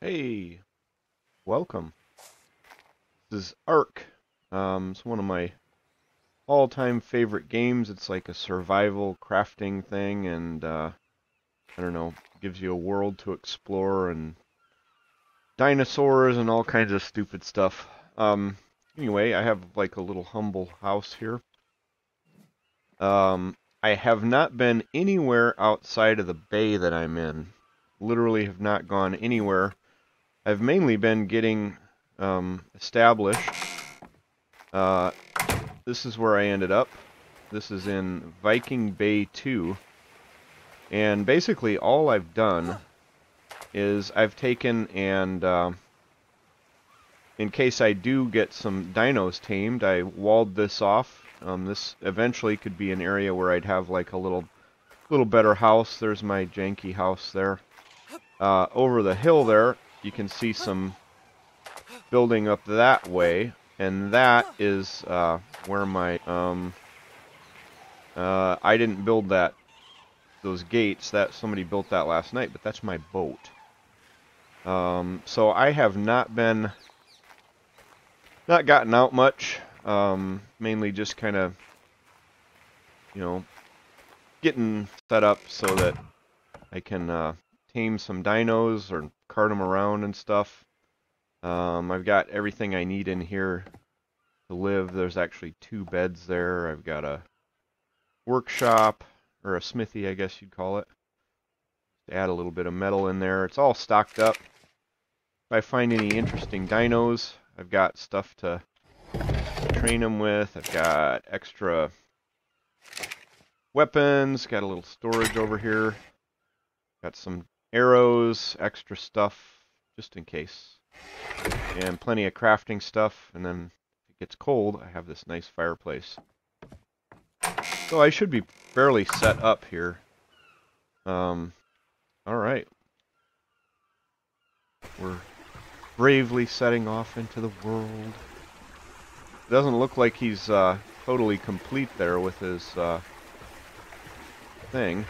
Hey, welcome. This is Ark. It's one of my all-time favorite games. It's like a survival crafting thing, and I don't know, gives you a world to explore and dinosaurs and all kinds of stupid stuff. Anyway, I have like a little humble house here. I have not been anywhere outside of the bay that I'm in. Literally have not gone anywhere. I've mainly been getting established. Uh, this is where I ended up. This is in Viking Bay 2. And basically all I've done is I've taken and, in case I do get some dinos tamed, I walled this off. This eventually could be an area where I'd have like a little better house. There's my janky house there. Over the hill there, you can see some building up that way. And that is where my I didn't build those gates. That somebody built that last night, but that's my boat. So I have not gotten out much. Mainly just kind of, getting set up so that I can tame some dinos or cart them around and stuff. I've got everything I need in here to live. There's actually 2 beds there. I've got a workshop, or a smithy, I guess you'd call it. Add a little bit of metal in there. It's all stocked up. If I find any interesting dinos, I've got stuff to train them with. I've got extra weapons. Got a little storage over here. Got some arrows, extra stuff, just in case. And plenty of crafting stuff. And then if it gets cold, I have this nice fireplace. So I should be fairly set up here. Alright. We're bravely setting off into the world. It doesn't look like he's totally complete there with his thing.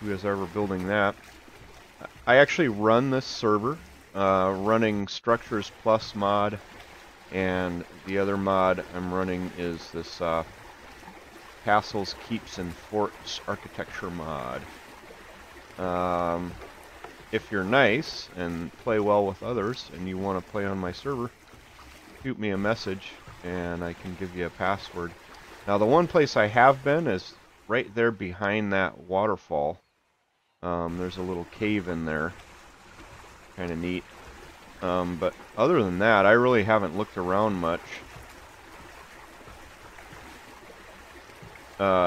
Who is ever building that? I actually run this server, running Structures Plus mod, and the other mod I'm running is this Castles, Keeps, and Forts Architecture mod. If you're nice and play well with others and you want to play on my server, shoot me a message and I can give you a password. Now the one place I have been is right there behind that waterfall. There's a little cave in there. Kind of neat. But other than that, I really haven't looked around much.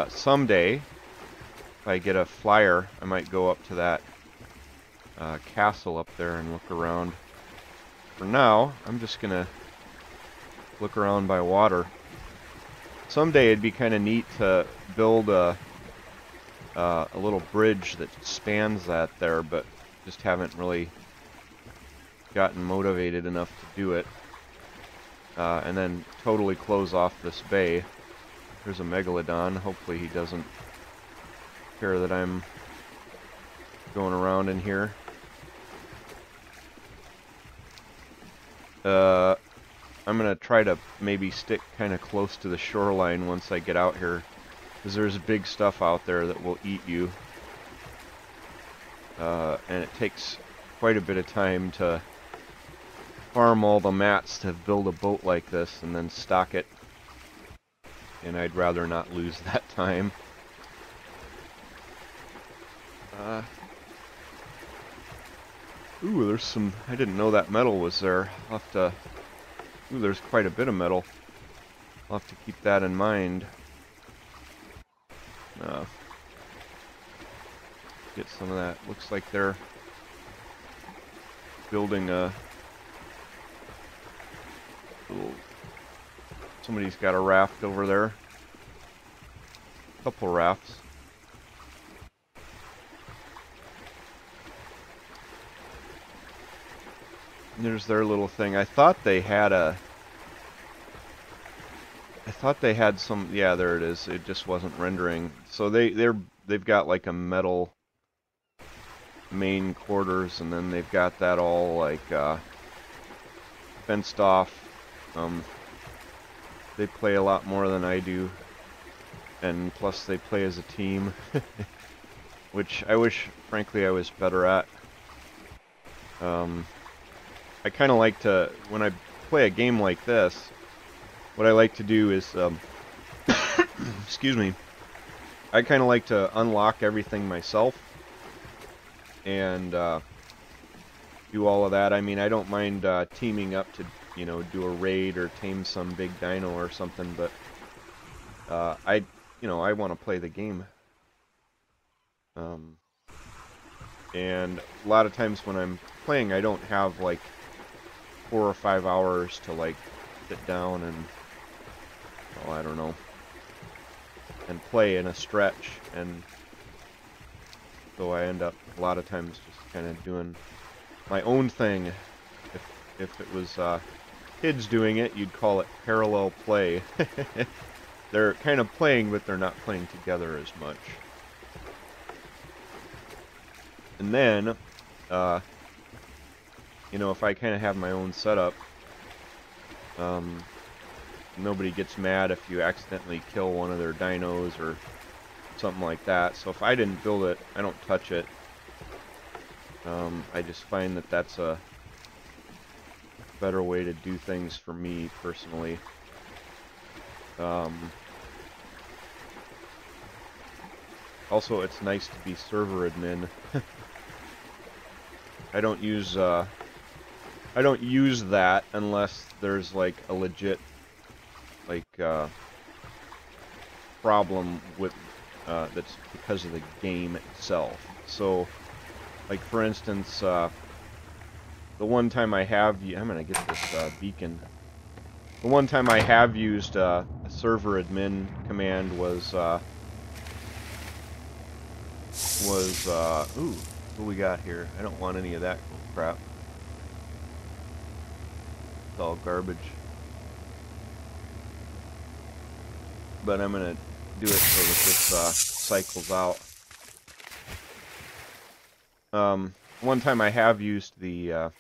Someday, if I get a flyer, I might go up to that castle up there and look around. For now, I'm just gonna look around by water. Someday it'd be kind of neat to build a little bridge that spans that there, but just haven't really gotten motivated enough to do it. And then totally close off this bay. There's a megalodon. Hopefully he doesn't care that I'm going around in here. I'm gonna try to maybe stick kind of close to the shoreline once I get out here, because there's big stuff out there that will eat you. And it takes quite a bit of time to farm all the mats to build a boat like this and then stock it. And I'd rather not lose that time. Ooh, there's some... I didn't know that metal was there. I'll have to... Ooh, there's quite a bit of metal. I'll have to keep that in mind. Get some of that. Looks like they're building a little... Somebody's got a raft over there. A couple rafts. And there's their little thing. I thought they had some. Yeah, there it is. It just wasn't rendering. So they've got like a metal main quarters, and then they've got that all like fenced off. They play a lot more than I do, and plus they play as a team, which I wish, frankly, I was better at. I kind of like to, when I play a game like this, what I like to do is, excuse me, I kind of like to unlock everything myself and do all of that. I mean, I don't mind teaming up to, you know, do a raid or tame some big dino or something, but I want to play the game. And a lot of times when I'm playing, I don't have like 4 or 5 hours to like sit down and, well, I don't know, and play in a stretch, and so I end up a lot of times just kind of doing my own thing. If it was kids doing it, you'd call it parallel play. They're kind of playing, but they're not playing together as much. And then, you know, if I kind of have my own setup, nobody gets mad if you accidentally kill one of their dinos or something like that. So if I didn't build it, I don't touch it. I just find that that's a better way to do things for me personally. Also, it's nice to be server admin. I don't use that unless there's like a legit like problem with that's because of the game itself. So, like for instance, the one time I have, I'm gonna get this beacon. The one time I have used a server admin command was ooh, what we got here? I don't want any of that crap. It's all garbage. But I'm gonna do it so that this cycles out. One time I have used the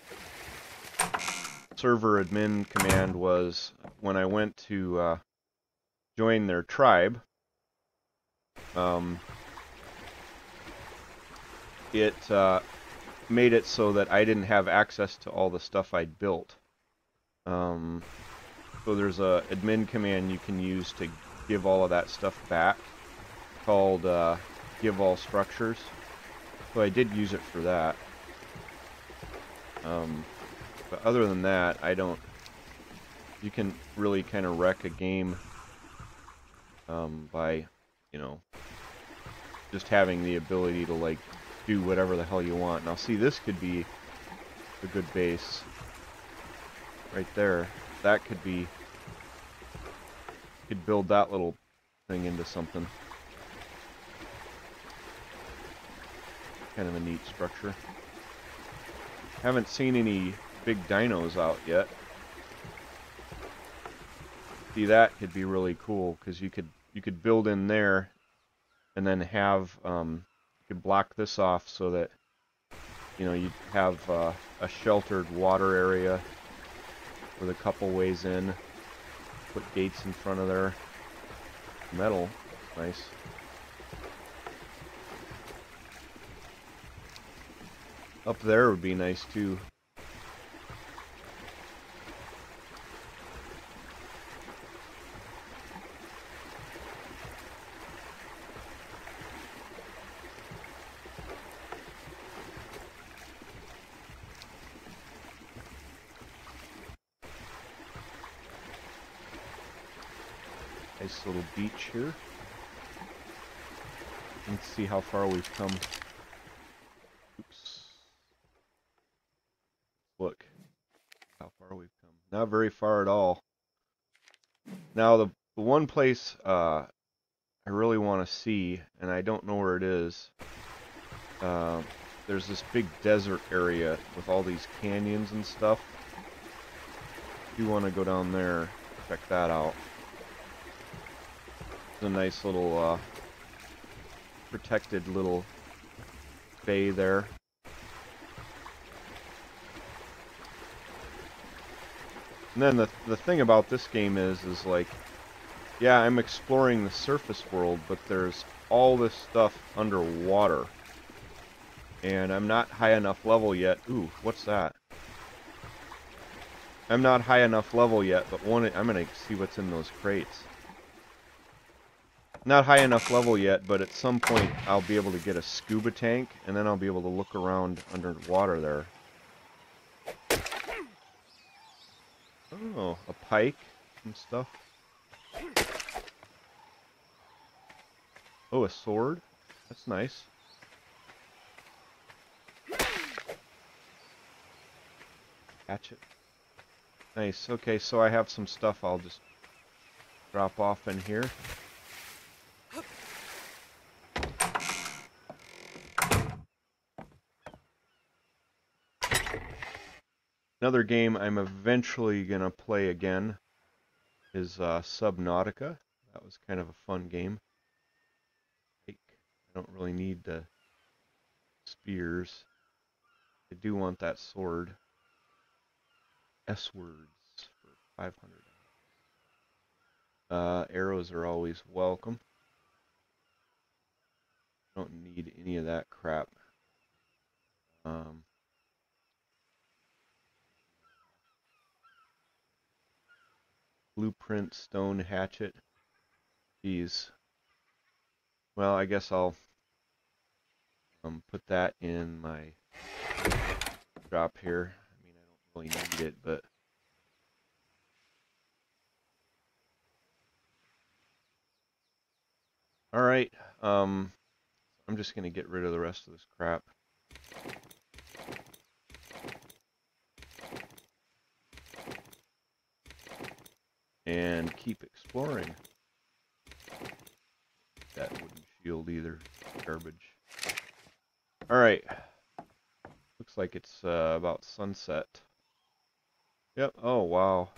server admin command was when I went to join their tribe. It made it so that I didn't have access to all the stuff I'd built. So there's a admin command you can use to give all of that stuff back, called give all structures. So I did use it for that. But other than that, I don't. You can really kind of wreck a game by, you know, just having the ability to like do whatever the hell you want. Now see, this could be a good base right there. That could be, you could build that little thing into something. Kind of a neat structure. Haven't seen any big dinos out yet. See, that could be really cool because you could build in there and then have you could block this off so that, you know, you'd have a sheltered water area with a couple ways in. Put gates in front of there. Metal, nice. Up there would be nice too. Nice little beach here. Let's see how far we've come. Oops. Look how far we've come. Not very far at all. Now the one place I really want to see, and I don't know where it is, there's this big desert area with all these canyons and stuff. If you want to go down there, check that out. It's a nice little protected little bay there. And then the thing about this game is like, yeah, I'm exploring the surface world, but there's all this stuff underwater. And I'm not high enough level yet. Ooh, what's that? I'm not high enough level yet, but I'm gonna see what's in those crates. Not high enough level yet, but at some point I'll be able to get a scuba tank, and then I'll be able to look around underwater there. Oh, a pike and stuff. Oh, a sword? That's nice. Hatchet. Nice. Okay, so I have some stuff I'll just drop off in here. Another game I'm eventually going to play again is Subnautica. That was kind of a fun game. I don't really need the spears. I do want that sword. S-words for 500. Arrows are always welcome. Don't need any of that crap. Blueprint stone hatchet. These. Well, I guess I'll put that in my drop here. I mean, I don't really need it, but all right. I'm just gonna get rid of the rest of this crap. And keep exploring. That wooden shield either. Garbage. Alright. Looks like it's about sunset. Yep. Oh, wow.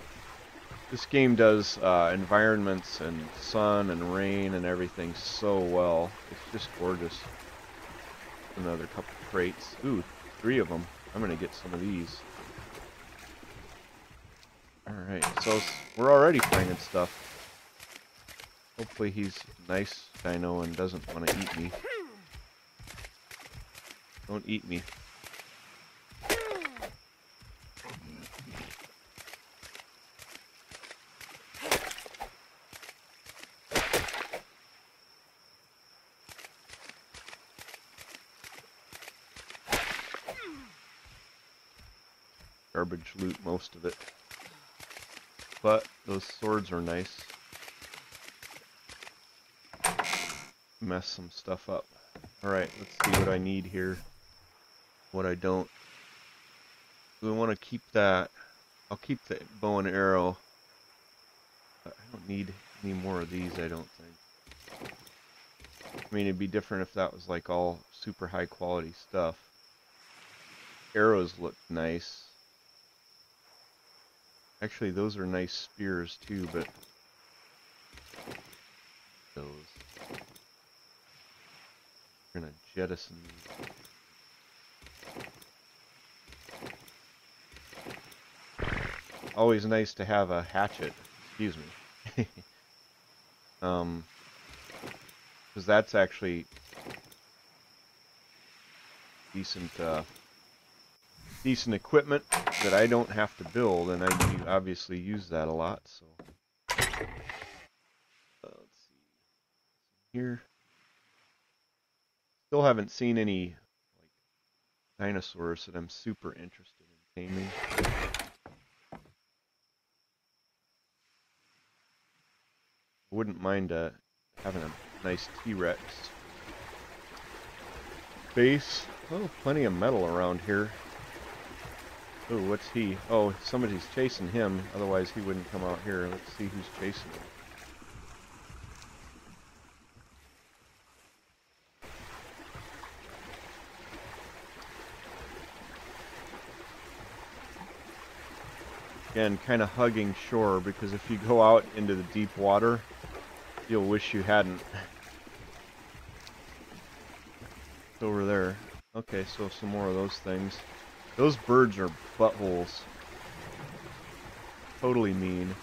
This game does environments and sun and rain and everything so well. It's just gorgeous. Another couple crates. Ooh, 3 of them. I'm going to get some of these. Alright, so we're already finding stuff. Hopefully he's nice, Dino, and doesn't want to eat me. Don't eat me. Garbage loot, most of it. But those swords are nice. Mess some stuff up. Alright, let's see what I need here. What I don't. Do I want to keep that? I'll keep the bow and arrow. But I don't need any more of these, I don't think. I mean, it'd be different if that was like all super high quality stuff. Arrows look nice. Actually, those are nice spears too, but those. We're gonna jettison these. Always nice to have a hatchet. Excuse me. Because that's actually decent, decent equipment that I don't have to build, and I obviously use that a lot. So let's see here. Still haven't seen any like dinosaurs that I'm super interested in taming. I wouldn't mind having a nice T-Rex base. Oh, plenty of metal around here. Oh, what's he? Oh, somebody's chasing him. Otherwise, he wouldn't come out here. Let's see who's chasing him. Again, kind of hugging shore, because if you go out into the deep water, you'll wish you hadn't. It's over there. Okay, so some more of those things. Those birds are buttholes. totally mean.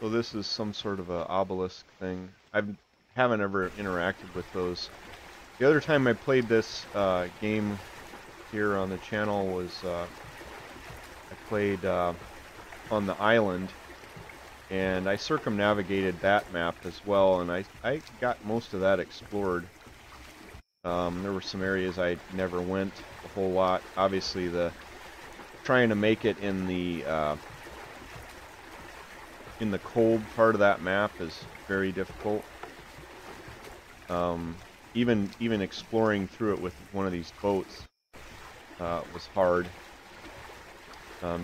So this is some sort of a obelisk thing. Haven't ever interacted with those. The other time I played this game here on the channel was I played on the island, and I circumnavigated that map as well, and I got most of that explored. There were some areas I never went a whole lot. Obviously, trying to make it in the cold part of that map is very difficult. Even exploring through it with one of these boats was hard.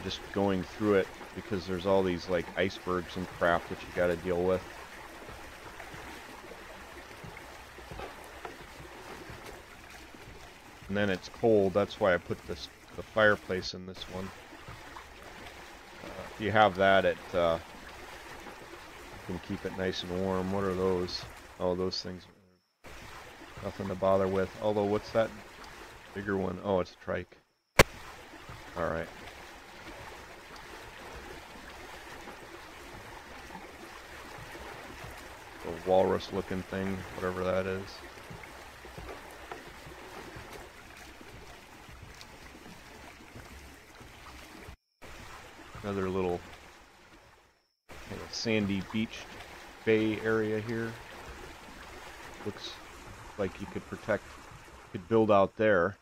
Just going through it because there's all these like icebergs and crap that you got to deal with. And then it's cold. That's why I put the fireplace in this one. If you have that, it can keep it nice and warm. What are those? Oh, those things are nothing to bother with. Although, what's that bigger one? Oh, it's a trike. All right. The walrus-looking thing, whatever that is. Another little kind of sandy beach bay area here. Looks like you could build out there.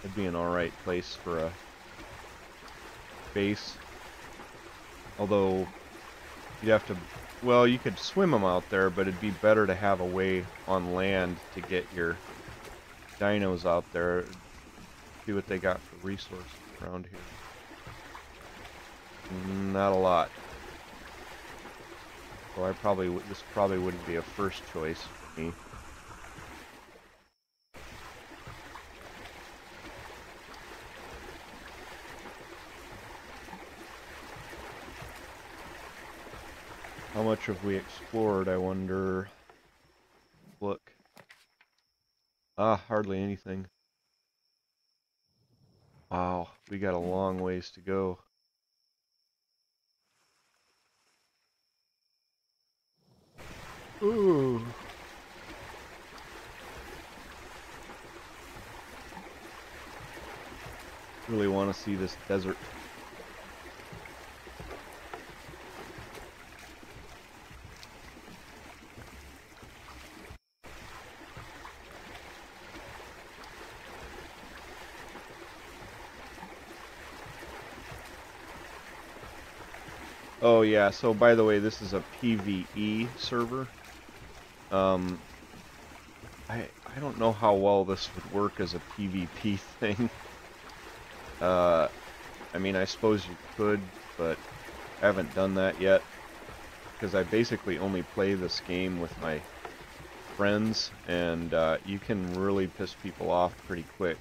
That'd be an alright place for a base. Although, you'd have to, well, you could swim them out there, but it'd be better to have a way on land to get your dinos out there. See what they got for resources around here. Not a lot. So this probably wouldn't be a first choice for me. How much have we explored, I wonder? Look. Hardly anything. Wow, we got a long ways to go. Ooh. Really want to see this desert. Oh yeah, so by the way, this is a PvE server. I don't know how well this would work as a PvP thing. I mean, I suppose you could, but I haven't done that yet. Because I basically only play this game with my friends, and you can really piss people off pretty quick.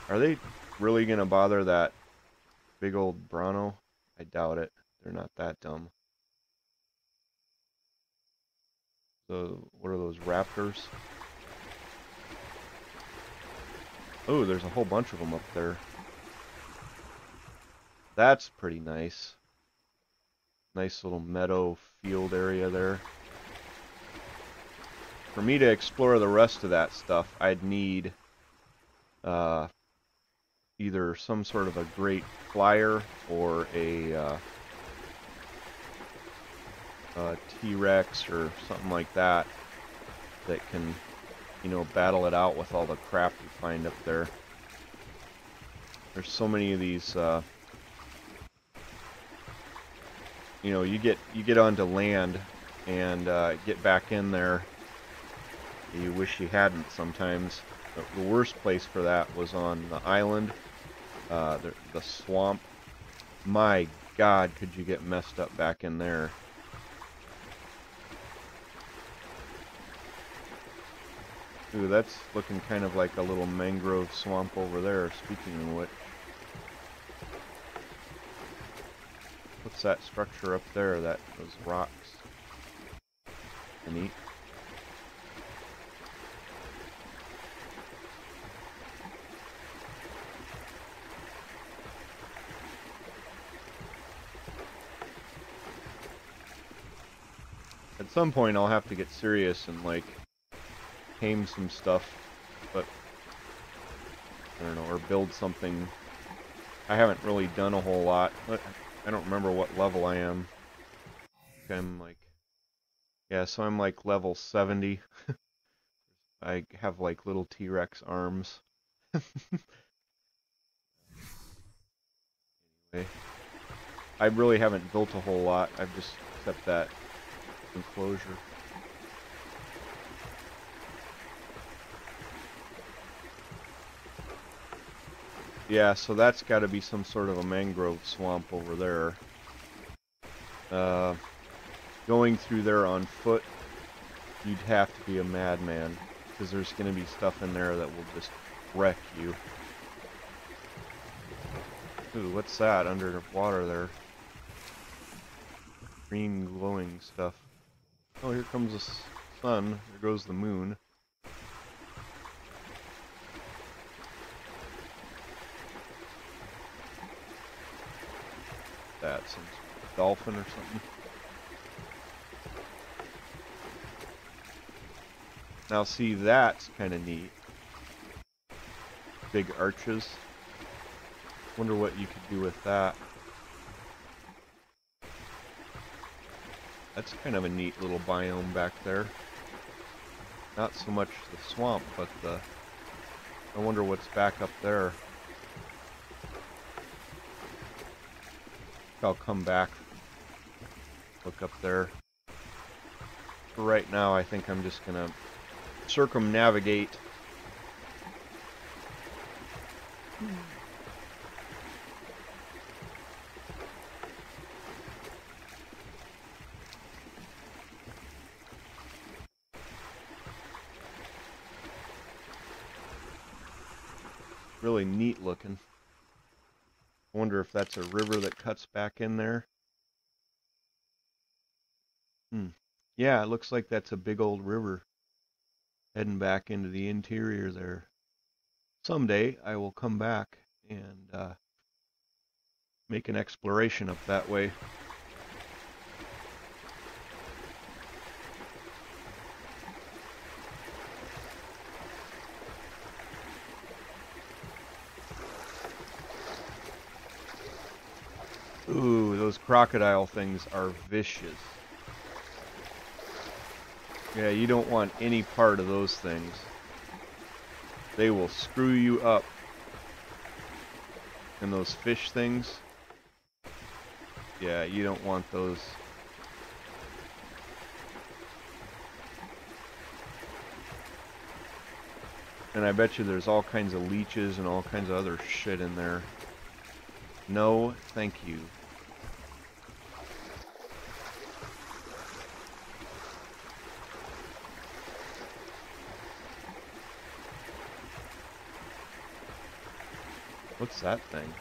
Are they really going to bother that big old Brano? I doubt it. They're not that dumb. So, what are those raptors? Oh, there's a whole bunch of them up there. That's pretty nice. Nice little meadow field area there. For me to explore the rest of that stuff, I'd need either some sort of a great flyer or a T-Rex or something like that that can, you know, battle it out with all the crap you find up there. There's so many of these, you know, you get onto land and get back in there. You wish you hadn't sometimes. The worst place for that was on the island, the swamp. My God, could you get messed up back in there? Ooh, that's looking kind of like a little mangrove swamp over there, speaking of which. What's that structure up there, those rocks? Neat. some point I'll have to get serious and like tame some stuff, but I don't know, or build something. I haven't really done a whole lot. I don't remember what level I am. I'm like, yeah, so I'm like level 70. I have like little T-Rex arms. Anyway, I really haven't built a whole lot. I've just except that enclosure. Yeah, so that's got to be some sort of a mangrove swamp over there. Going through there on foot, you'd have to be a madman, because there's going to be stuff in there that will just wreck you. Ooh, what's that underwater there? Green glowing stuff. Oh, here comes the sun. There goes the moon. That's some dolphin or something. Now see, that's kind of neat. Big arches. Wonder what you could do with that. That's kind of a neat little biome back there. Not so much the swamp, but I wonder what's back up there. I'll come back, look up there. For right now, I think I'm just gonna circumnavigate. Really neat looking. I wonder if that's a river that cuts back in there. Yeah, it looks like that's a big old river heading back into the interior there. Someday I will come back and make an exploration up that way. Ooh, those crocodile things are vicious. Yeah, you don't want any part of those things. They will screw you up. And those fish things, yeah, you don't want those. And I bet you there's all kinds of leeches and all kinds of other shit in there. No, thank you. What's that thing?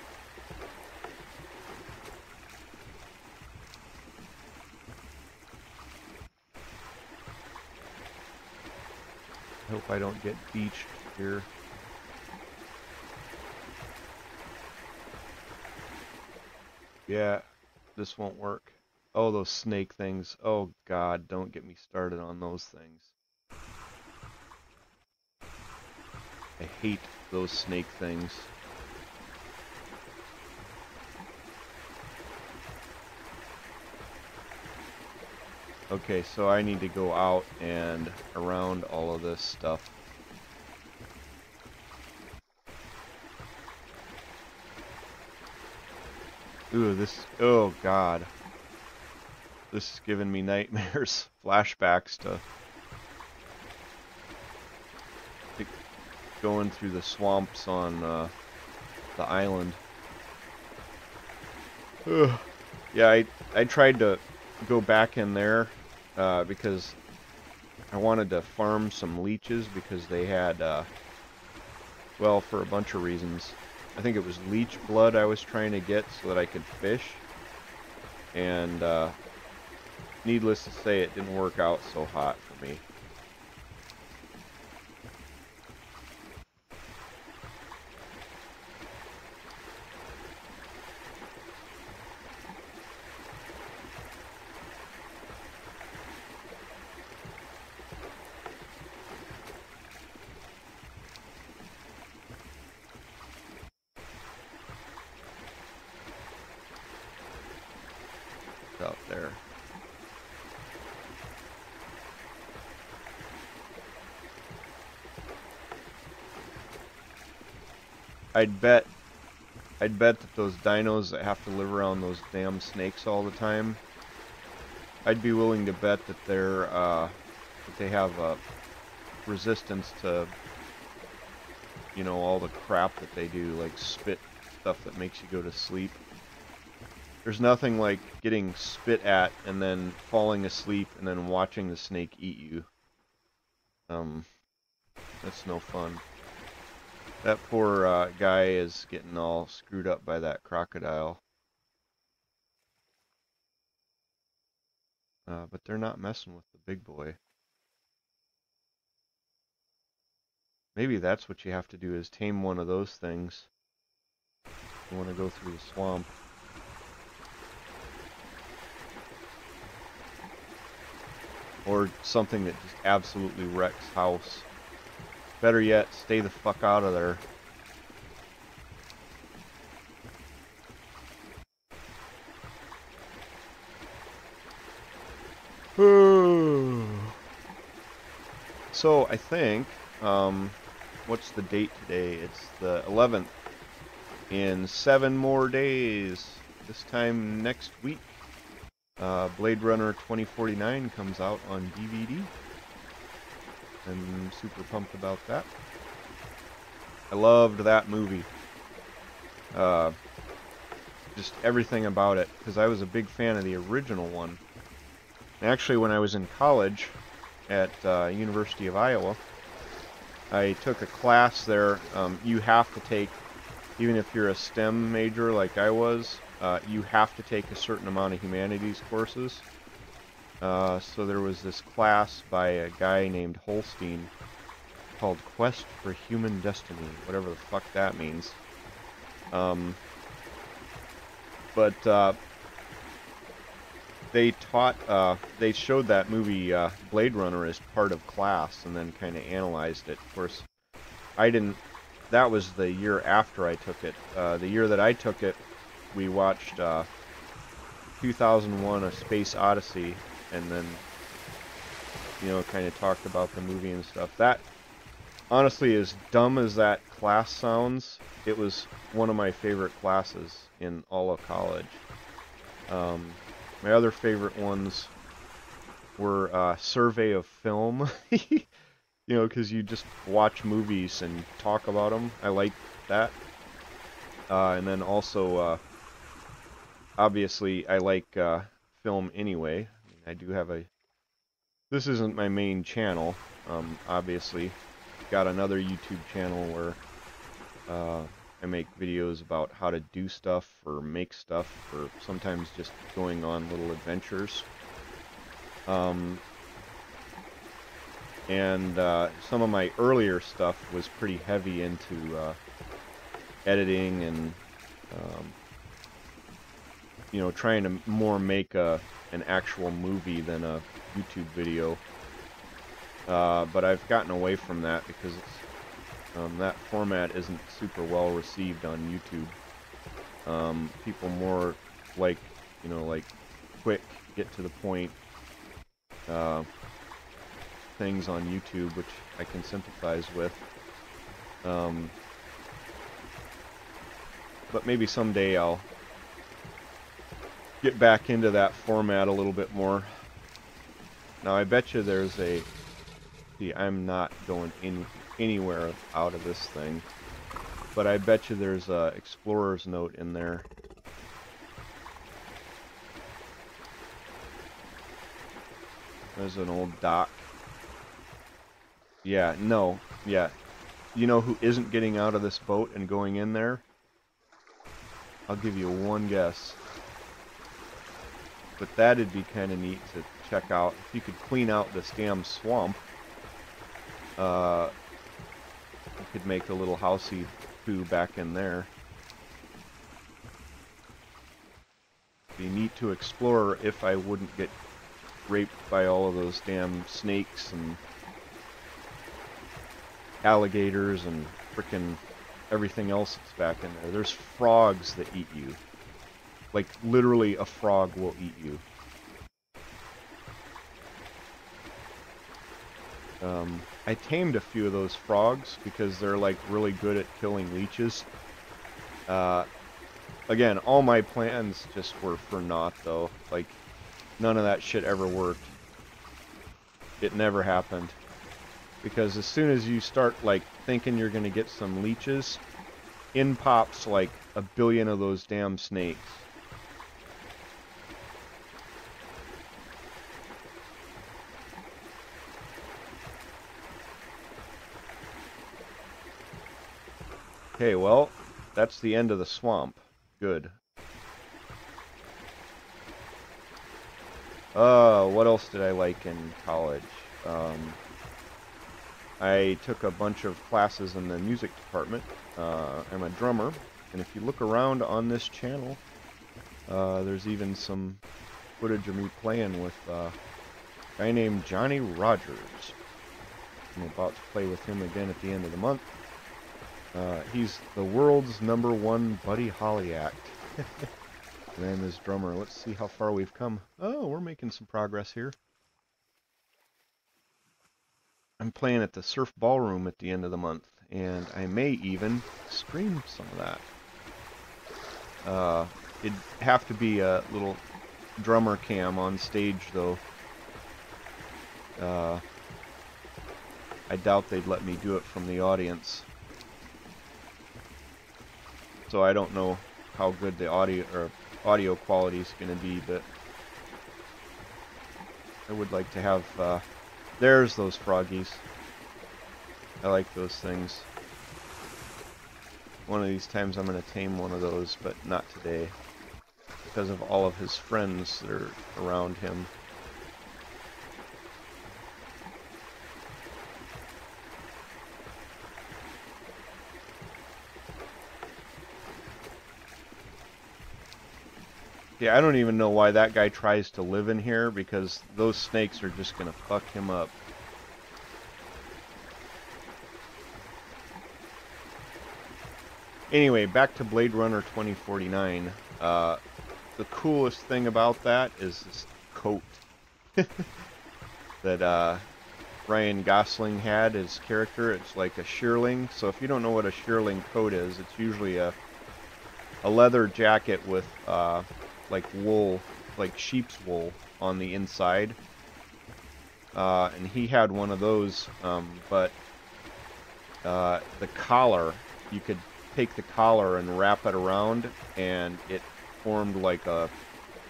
I hope I don't get beached here. Yeah, this won't work. Oh, those snake things. Oh God, don't get me started on those things. I hate those snake things. Okay, so I need to go out and around all of this stuff. Ooh, this, oh God. This is giving me nightmares, flashbacks to going through the swamps on the island. Ugh. Yeah, I tried to go back in there because I wanted to farm some leeches because they had, well, for a bunch of reasons. I think it was leech blood I was trying to get so that I could fish. And needless to say, it didn't work out so hot for me. there. I'd bet that those dinos that have to live around those damn snakes all the time, I'd be willing to bet that that they have a resistance to, you know, all the crap that they do, like spit stuff that makes you go to sleep. There's nothing like getting spit at and then falling asleep and then watching the snake eat you. That's no fun. That poor guy is getting all screwed up by that crocodile. But they're not messing with the big boy. Maybe that's what you have to do, is tame one of those things. You want to go through the swamp. Or something that just absolutely wrecks house. Better yet, stay the fuck out of there. So I think, what's the date today? It's the 11th. In 7 more days, this time next week, Blade Runner 2049 comes out on DVD. I'm super pumped about that. I loved that movie. Just everything about it, because I was a big fan of the original one. Actually, when I was in college at University of Iowa, I took a class there. You have to take, even if you're a STEM major like I was, you have to take a certain amount of humanities courses. So there was this class by a guy named Holstein called Quest for Human Destiny, whatever the fuck that means. They showed that movie Blade Runner as part of class and then kind of analyzed it. Of course, I didn't. That was the year after I took it. The year that I took it, we watched 2001: A Space Odyssey, and then, you know, kind of talked about the movie and stuff. That, honestly, as dumb as that class sounds, it was one of my favorite classes in all of college. My other favorite ones were Survey of Film, you know, because you just watch movies and talk about them. I like that. And then also, obviously, I like film anyway. I mean, I do have a... This isn't my main channel, obviously. Got another YouTube channel where I make videos about how to do stuff or make stuff, or sometimes just going on little adventures. And some of my earlier stuff was pretty heavy into editing and you know, trying to more make an actual movie than a YouTube video. But I've gotten away from that because it's, that format isn't super well received on YouTube. People more like, you know, like quick, get to the point things on YouTube, which I can sympathize with. But maybe someday I'll get back into that format a little bit more. Now I bet you there's a... See, I'm not going anywhere out of this thing, but I bet you there's a explorer's note in there. There's an old dock. Yeah, no, yeah. You know who isn't getting out of this boat and going in there? I'll give you one guess. But that'd be kind of neat to check out. If you could clean out this damn swamp, you could make a little housey poo back in there. Be neat to explore if I wouldn't get raped by all of those damn snakes and alligators and frickin' everything else that's back in there. There's frogs that eat you. Like, literally a frog will eat you. I tamed a few of those frogs because they're like really good at killing leeches. Uh, Again, all my plans just were for naught though. Like, none of that shit ever worked. It never happened. Because as soon as you start like thinking you're gonna get some leeches, in pops like a billion of those damn snakes. Okay, well, that's the end of the swamp. Good. What else did I like in college? I took a bunch of classes in the music department. I'm a drummer, and if you look around on this channel, there's even some footage of me playing with a guy named Johnny Rogers. I'm about to play with him again at the end of the month. He's the world's #1 Buddy Holly act. And I'm his drummer. Let's see how far we've come. Oh, we're making some progress here. I'm playing at the Surf Ballroom at the end of the month, and I may even stream some of that. It'd have to be a little drummer cam on stage, though. I doubt they'd let me do it from the audience. So I don't know how good the audio quality is going to be, but I would like to have... there's those froggies. I like those things. One of these times I'm going to tame one of those, but not today, because of all of his friends that are around him. Yeah, I don't even know why that guy tries to live in here, because those snakes are just going to fuck him up. Anyway, back to Blade Runner 2049. The coolest thing about that is this coat that Ryan Gosling had, his character. It's like a shearling. So if you don't know what a shearling coat is, it's usually a leather jacket with like wool, like sheep's wool on the inside. And he had one of those, but the collar, you could take the collar and wrap it around, and it formed like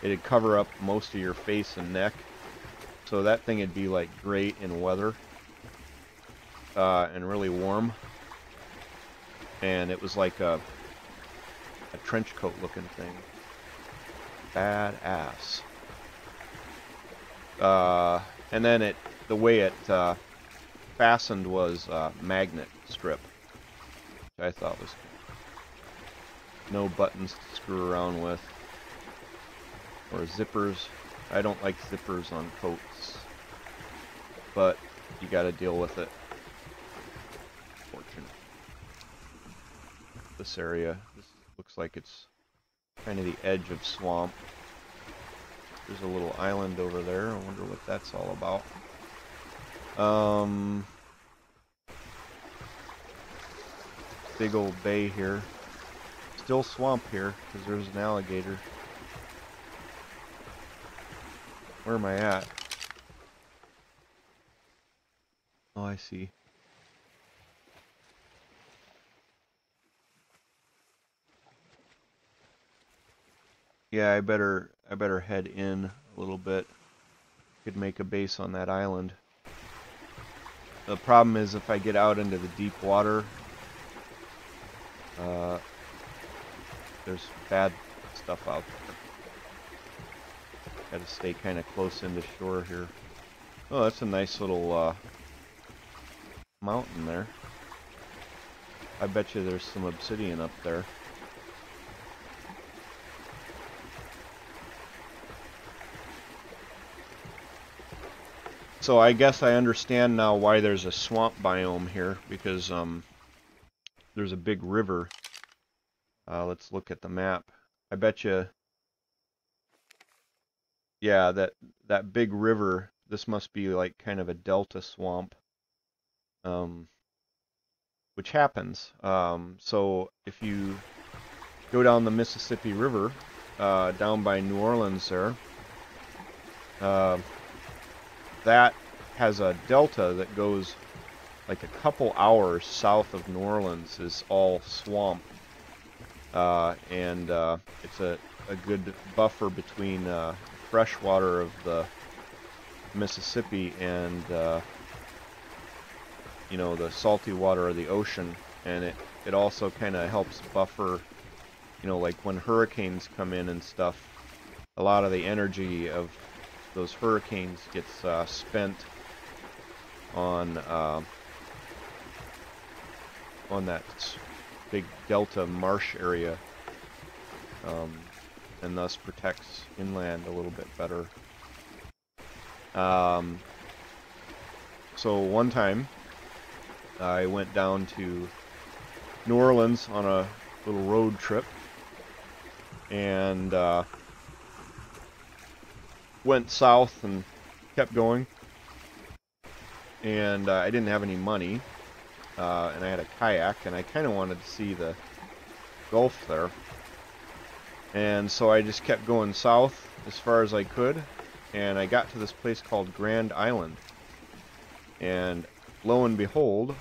it'd cover up most of your face and neck. So that thing would be like great in weather, and really warm. And it was like a trench coat looking thing. Badass. And then the way it fastened was magnet strip, which I thought was cool. No buttons to screw around with, or zippers. I don't like zippers on coats, but you got to deal with it. Fortunate. This area, this looks like it's kind of the edge of swamp. There's a little island over there. I wonder what that's all about. Big old bay here. Still swamp here, because there's an alligator. Where am I at? Oh, I see. Yeah, I better head in a little bit. Could make a base on that island. The problem is if I get out into the deep water, there's bad stuff out there. Gotta stay kind of close into shore here. Oh, that's a nice little mountain there. I bet you there's some obsidian up there. So I guess I understand now why there's a swamp biome here, because there's a big river. Let's look at the map. I bet you, yeah, that big river, this must be like kind of a delta swamp. um, which happens. So if you go down the Mississippi River, down by New Orleans there, uh, that has a delta that goes like a couple hours south of New Orleans is all swamp. And it's a good buffer between fresh water of the Mississippi and you know, the salty water of the ocean, and it also kind of helps buffer, you know, like when hurricanes come in and stuff, a lot of the energy of those hurricanes gets spent on that big delta marsh area, and thus protects inland a little bit better. So one time I went down to New Orleans on a little road trip, and went south and kept going, and I didn't have any money, and I had a kayak, and I kind of wanted to see the Gulf there, and so I just kept going south as far as I could, and I got to this place called Grand Island, and lo and behold,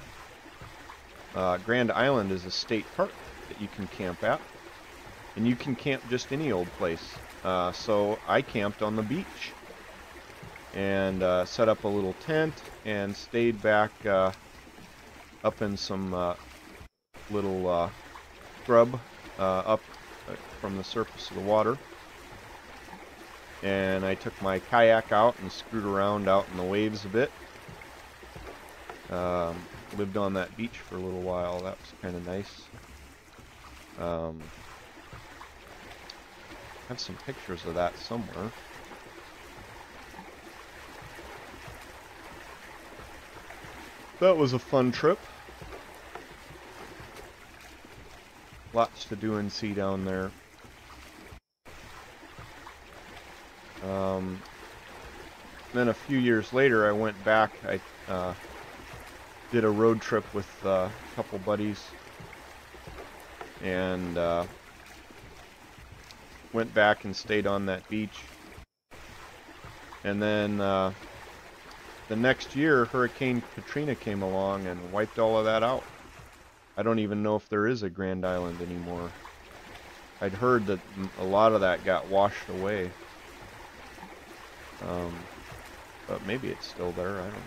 Grand Island is a state park that you can camp at, and you can camp just any old place. So I camped on the beach and set up a little tent and stayed back up in some little scrub up from the surface of the water. And I took my kayak out and screwed around out in the waves a bit. Lived on that beach for a little while. That was kind of nice. I have some pictures of that somewhere. That was a fun trip. Lots to do and see down there. Then a few years later I went back. I did a road trip with a couple buddies, and went back and stayed on that beach. And then the next year, Hurricane Katrina came along and wiped all of that out. I don't even know if there is a Grand Island anymore. I'd heard that a lot of that got washed away. But maybe it's still there, I don't know.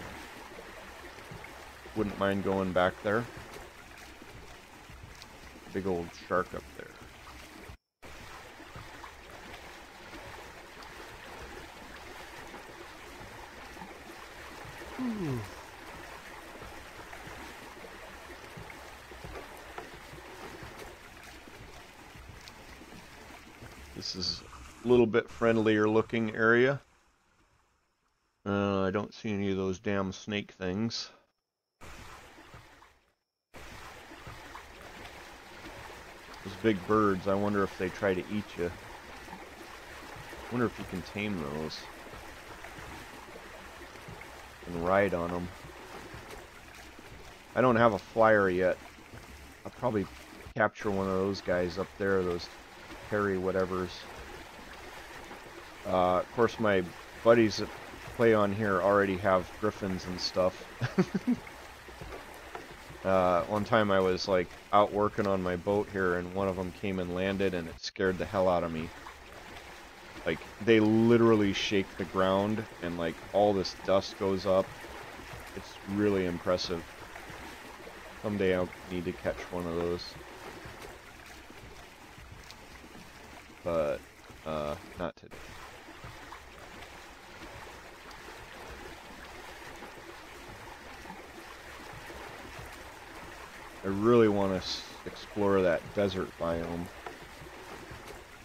Wouldn't mind going back there. Big old shark up there. Ooh. This is a little bit friendlier looking area. I don't see any of those damn snake things. Those big birds, I wonder if they try to eat you. I wonder if you can tame those and ride on them. I don't have a flyer yet. I'll probably capture one of those guys up there, those hairy whatevers. Of course, my buddies that play on here already have griffins and stuff. One time I was like out working on my boat here, and one of them came and landed, and it scared the hell out of me. Like, they literally shake the ground, and like all this dust goes up. It's really impressive. Someday I'll need to catch one of those. But not today. I really want to explore that desert biome.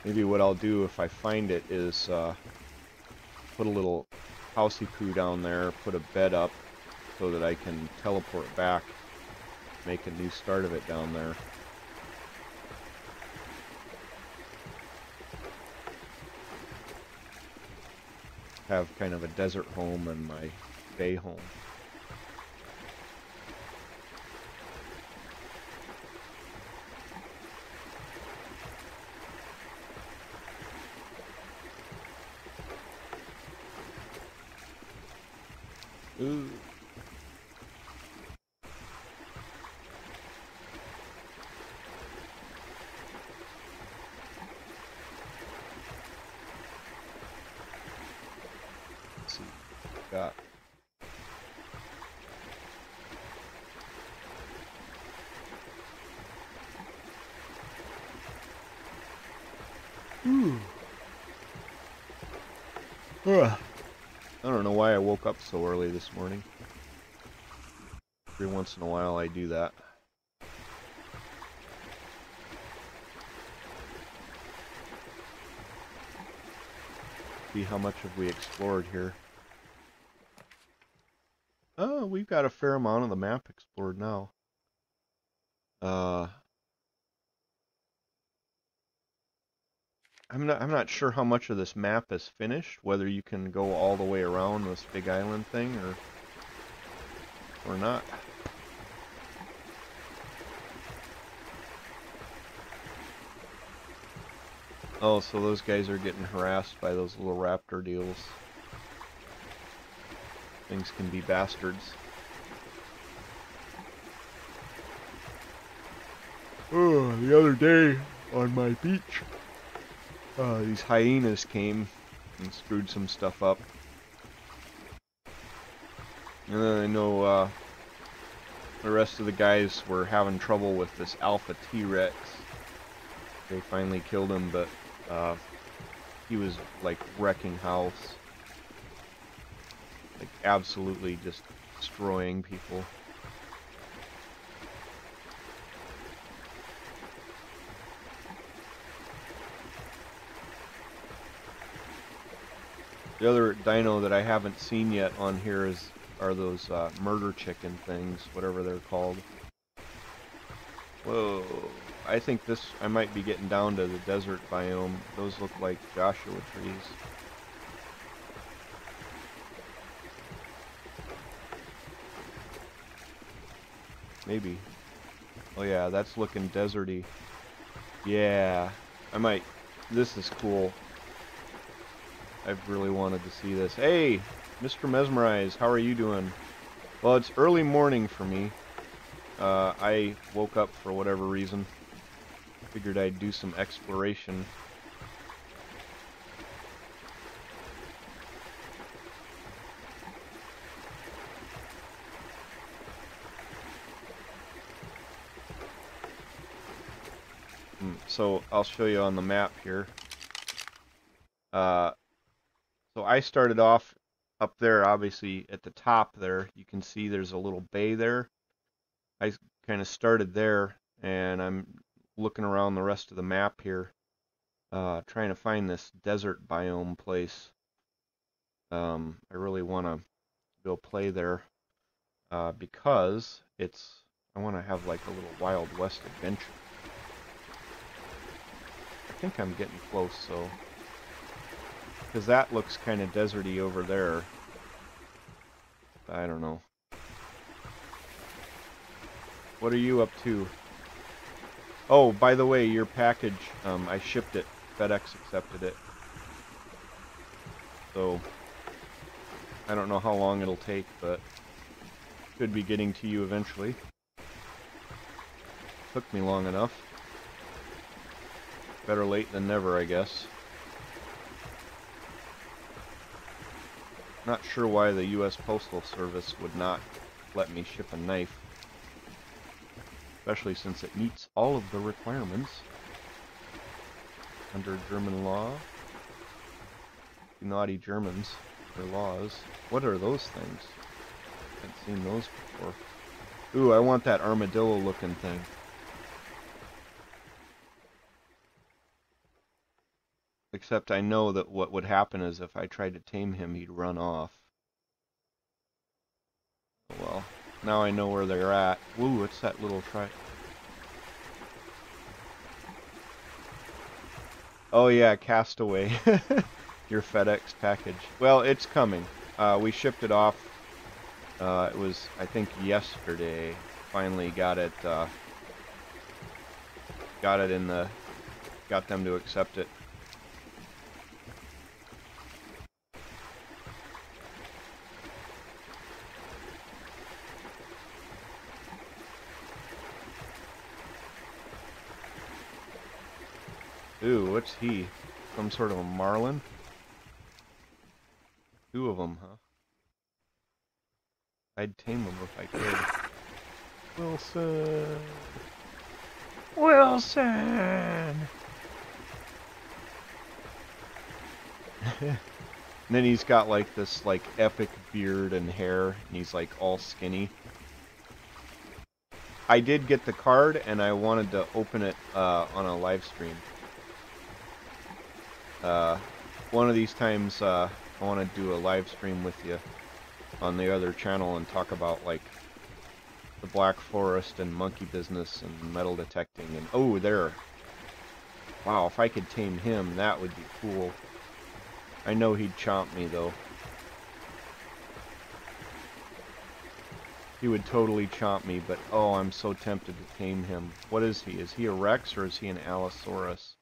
Maybe what I'll do if I find it is put a little housey poo down there, put a bed up so that I can teleport back, make a new start of it down there. Have kind of a desert home and my bay home. Ooh. Let's see what we got. Ooh. Ugh. I don't know why I woke up so early this morning. Every once in a while I do that. See how much have we explored here. Oh, we've got a fair amount of the map explored now. I'm not sure how much of this map is finished, whether you can go all the way around this big island thing or not. Oh, so those guys are getting harassed by those little raptor deals. Things can be bastards. Oh, the other day on my beach, these hyenas came and screwed some stuff up. And then I know the rest of the guys were having trouble with this alpha T-Rex. They finally killed him, but he was like wrecking house. Like absolutely just destroying people. The other dino that I haven't seen yet on here are those murder chicken things, whatever they're called. Whoa, I think I might be getting down to the desert biome. Those look like Joshua trees. Maybe. Oh yeah, that's looking deserty. Yeah, this is cool. I've really wanted to see this. Hey, Mr. Mesmerize, how are you doing? Well, it's early morning for me. I woke up for whatever reason. Figured I'd do some exploration. So I'll show you on the map here. So I started off up there, obviously at the top there. You can see there's a little bay there. I kind of started there, and I'm looking around the rest of the map here, trying to find this desert biome place. I really want to go play there because I want to have like a little Wild West adventure. I think I'm getting close, so because that looks kind of deserty over there. I don't know. What are you up to? Oh, by the way, your package, I shipped it. FedEx accepted it. So, I don't know how long it'll take, but should be getting to you eventually. Took me long enough. Better late than never, I guess. Not sure why the U.S. Postal Service would not let me ship a knife. Especially since it meets all of the requirements under German law. Naughty Germans, their laws. What are those things? Haven't seen those before. Ooh, I want that armadillo looking thing. Except I know that what would happen is if I tried to tame him, he'd run off. Well, now I know where they're at. Ooh, what's that little Oh yeah, Castaway. Your FedEx package. Well, it's coming. We shipped it off. It was, I think, yesterday. Finally got it. Got them to accept it. Ooh, what's he? Some sort of a marlin? Two of them, huh? I'd tame them if I could. Wilson! Wilson! And then he's got like this like epic beard and hair, and he's like all skinny. I did get the card, and I wanted to open it on a live stream. One of these times, I want to do a live stream with you on the other channel and talk about like the Black Forest and monkey business and metal detecting. And oh, there! Wow, if I could tame him, that would be cool. I know he'd chomp me though. He would totally chomp me, but oh, I'm so tempted to tame him. What is he? Is he a Rex or is he an Allosaurus?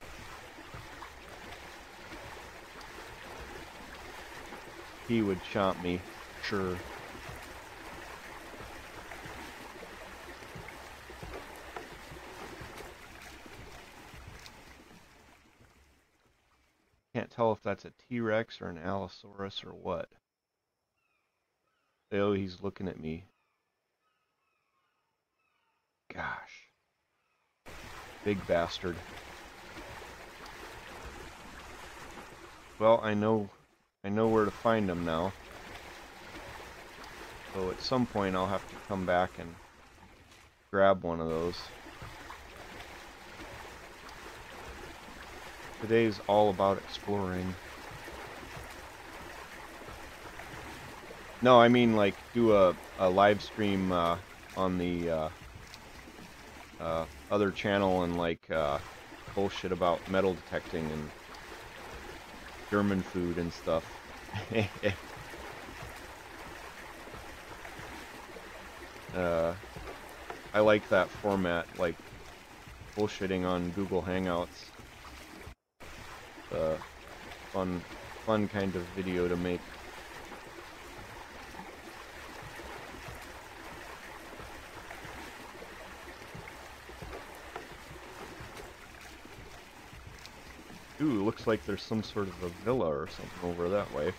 He would chomp me, sure. Can't tell if that's a T-Rex or an Allosaurus or what. Oh, he's looking at me. Gosh. Big bastard. Well, I know where to find him now. So at some point I'll have to come back and grab one of those. Today's all about exploring. No, I mean like do a live stream on the other channel and like bullshit about metal detecting and German food and stuff. I like that format, like bullshitting on Google Hangouts. Fun kind of video to make. Ooh, looks like there's some sort of a villa or something over that way.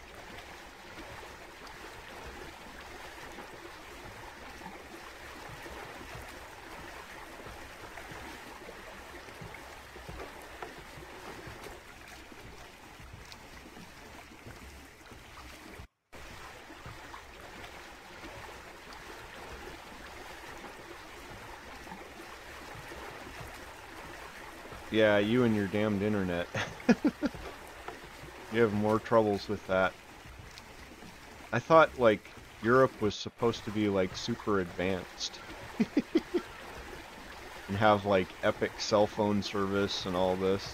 Yeah, you and your damned internet. You have more troubles with that. I thought, like, Europe was supposed to be, like, super advanced. And have, like, epic cell phone service and all this.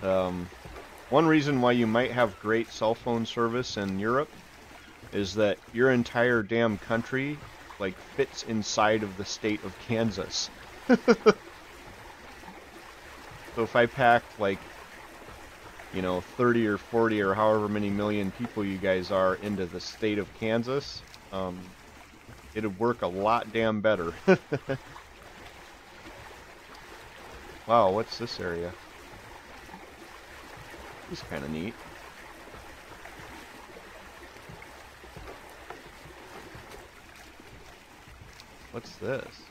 One reason why you might have great cell phone service in Europe is that your entire damn country, like, fits inside of the state of Kansas. So if I packed, like, you know, 30 or 40 or however many million people you guys are into the state of Kansas, it'd work a lot damn better. Wow, what's this area? This is kind of neat. What's this?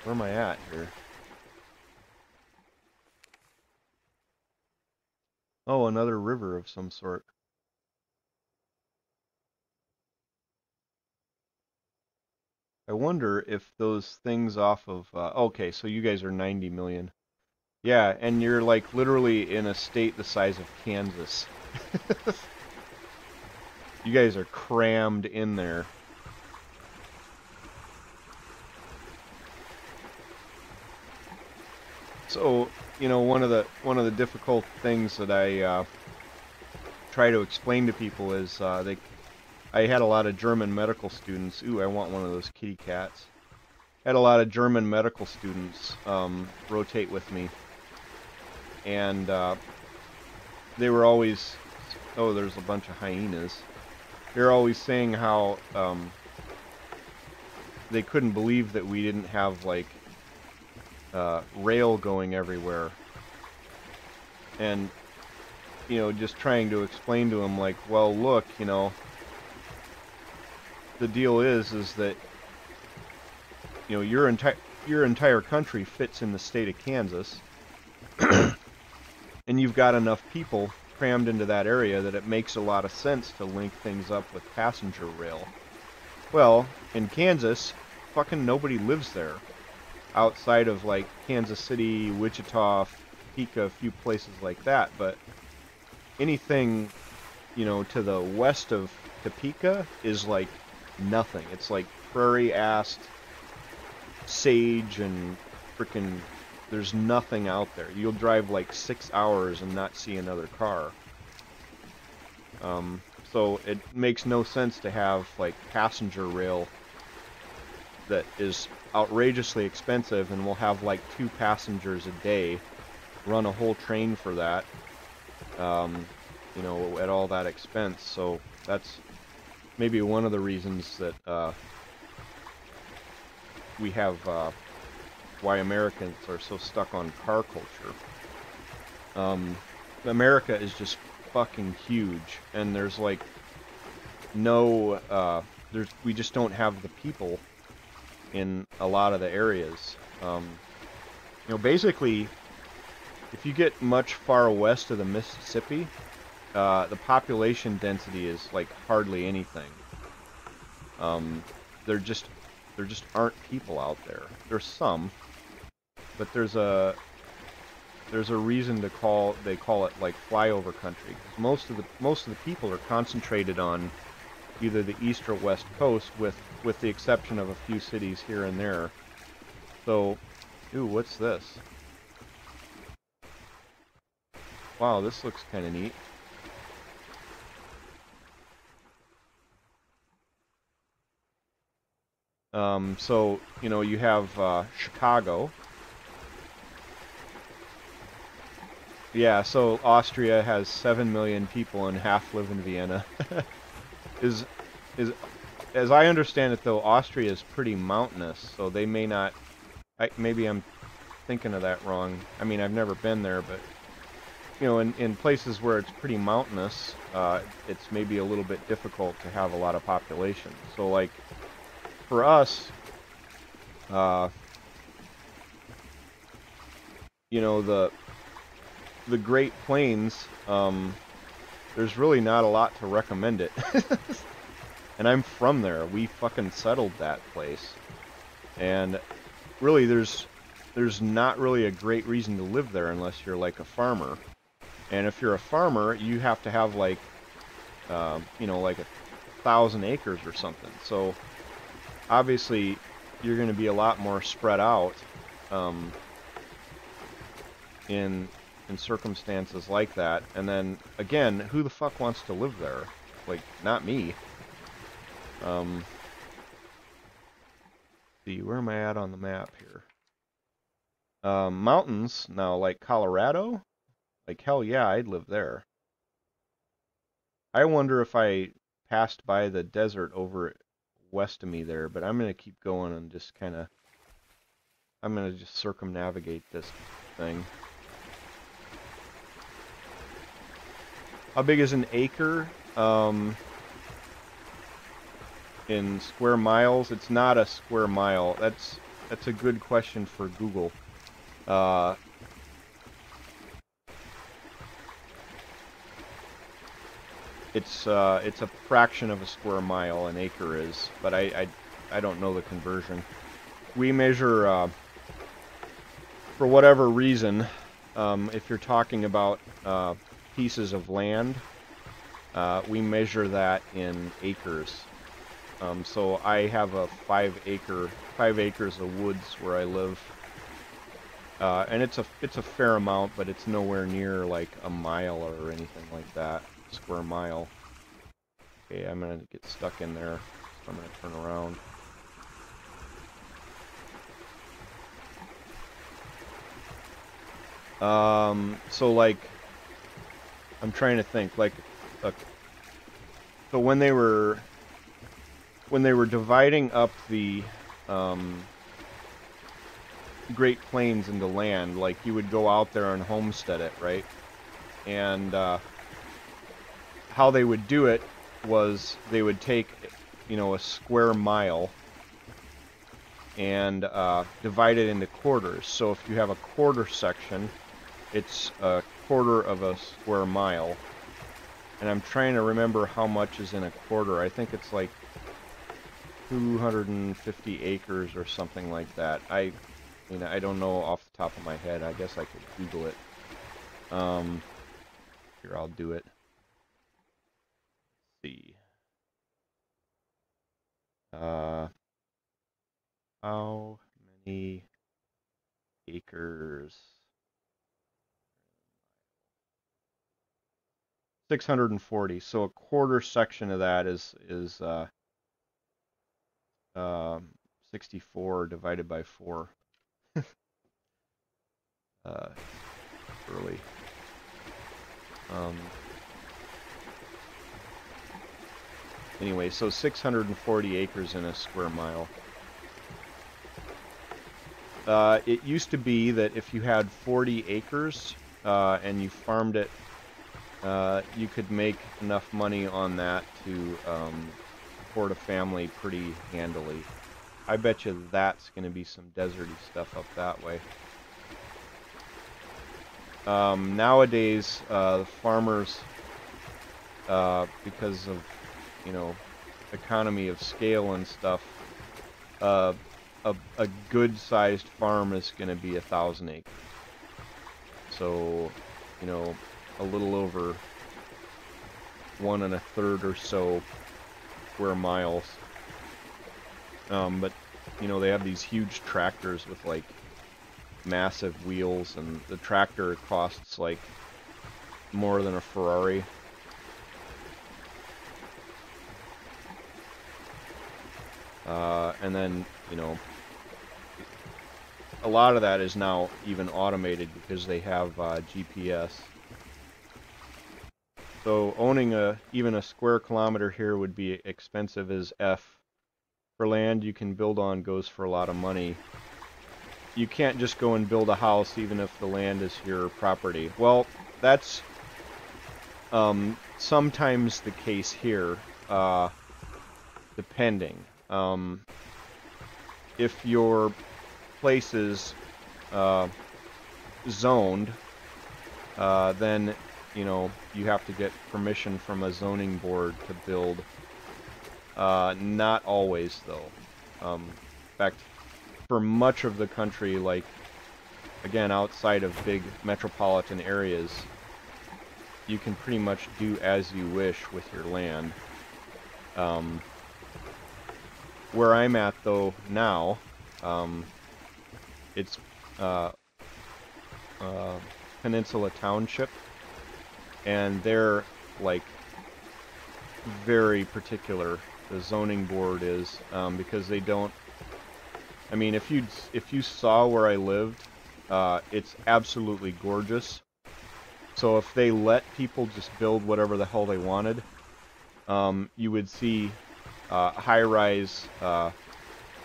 Where am I at here? Oh, another river of some sort. I wonder if those things off of... okay, so you guys are 90 million. Yeah, and you're like literally in a state the size of Kansas. You guys are crammed in there. So, you know, one of the difficult things that I try to explain to people is I had a lot of German medical students. Ooh, I want one of those kitty cats. I had a lot of German medical students rotate with me, and they were always, oh, there's a bunch of hyenas. They're always saying how they couldn't believe that we didn't have like rail going everywhere, and you know, just trying to explain to them like, well, look, you know, the deal is that you know your entire country fits in the state of Kansas, and you've got enough people crammed into that area that it makes a lot of sense to link things up with passenger rail. Well, in Kansas, fucking nobody lives there outside of like Kansas City, Wichita, Topeka, a few places like that, but anything, you know, to the west of Topeka is like nothing. It's like prairie ass sage and frickin' there's nothing out there. You'll drive like 6 hours and not see another car. So it makes no sense to have like passenger rail that is outrageously expensive and will have like 2 passengers a day, run a whole train for that, you know, at all that expense. So that's maybe one of the reasons that we have why Americans are so stuck on car culture. America is just fucking huge, and there's like no we just don't have the people in a lot of the areas. You know, basically, if you get much far west of the Mississippi, the population density is like hardly anything. There just aren't people out there. There's some, but there's a reason they call it like flyover country, because most of the people are concentrated on either the east or west coast, with the exception of a few cities here and there. So, ooh, what's this? Wow, this looks kind of neat. So, you know, you have Chicago. Yeah, so Austria has 7 million people and half live in Vienna. is as I understand it though, Austria is pretty mountainous, so they may not. Maybe I'm thinking of that wrong. I mean, I've never been there, but you know, in places where it's pretty mountainous, it's maybe a little bit difficult to have a lot of population. So like for us, you know, the Great Plains, there's really not a lot to recommend it. And I'm from there. We fucking settled that place. And really there's not really a great reason to live there unless you're like a farmer. And if you're a farmer, you have to have like, you know, like 1,000 acres or something. So obviously you're going to be a lot more spread out in circumstances like that. And then again, who the fuck wants to live there? Like, not me. See, where am I at on the map here? Mountains now, like Colorado. Like, hell yeah, I'd live there. I wonder if I passed by the desert over west of me there, but I'm gonna keep going and just kind of, I'm gonna just circumnavigate this thing. How big is an acre? In square miles? It's not a square mile. That's a good question for Google. It's a fraction of a square mile, an acre is, but I don't know the conversion. We measure, for whatever reason, if you're talking about pieces of land, we measure that in acres. So I have a 5 acres of woods where I live, and it's a fair amount, but it's nowhere near like a mile or anything like that, square mile. Okay, I'm gonna get stuck in there, so I'm gonna turn around. So like, I'm trying to think, like, so when they were dividing up the Great Plains into land. Like, you would go out there and homestead it, right? And how they would do it was they would take, you know, a square mile and divide it into quarters. So if you have a quarter section, it's a quarter of a square mile. And I'm trying to remember how much is in a quarter. I think it's like 250 acres or something like that. I mean, I don't know off the top of my head. I guess I could Google it. Here, I'll do it. Let's see. How many acres? 640. So a quarter section of that is 64 divided by 4. Early. Anyway, so 640 acres in a square mile. It used to be that if you had 40 acres and you farmed it, you could make enough money on that to support a family pretty handily. I bet you that's going to be some deserty stuff up that way. Nowadays, farmers, because of, you know, economy of scale and stuff, a good-sized farm is going to be 1,000 acres. So, you know, a little over 1 1/3 or so square miles. But, you know, they have these huge tractors with, like, massive wheels, and the tractor costs, like, more than a Ferrari. And then, you know, a lot of that is now even automated because they have GPS. So owning even a square kilometer here would be expensive as F. For land you can build on goes for a lot of money. You can't just go and build a house even if the land is your property. Well, that's sometimes the case here, depending. If your place is zoned, then, you know, you have to get permission from a zoning board to build. Not always, though. In fact, for much of the country, like, again, outside of big metropolitan areas, you can pretty much do as you wish with your land. Where I'm at, though, now, it's Peninsula Township, and they're, like, very particular. The zoning board is, because they don't. I mean, if you saw where I lived, it's absolutely gorgeous. So if they let people just build whatever the hell they wanted, you would see high-rise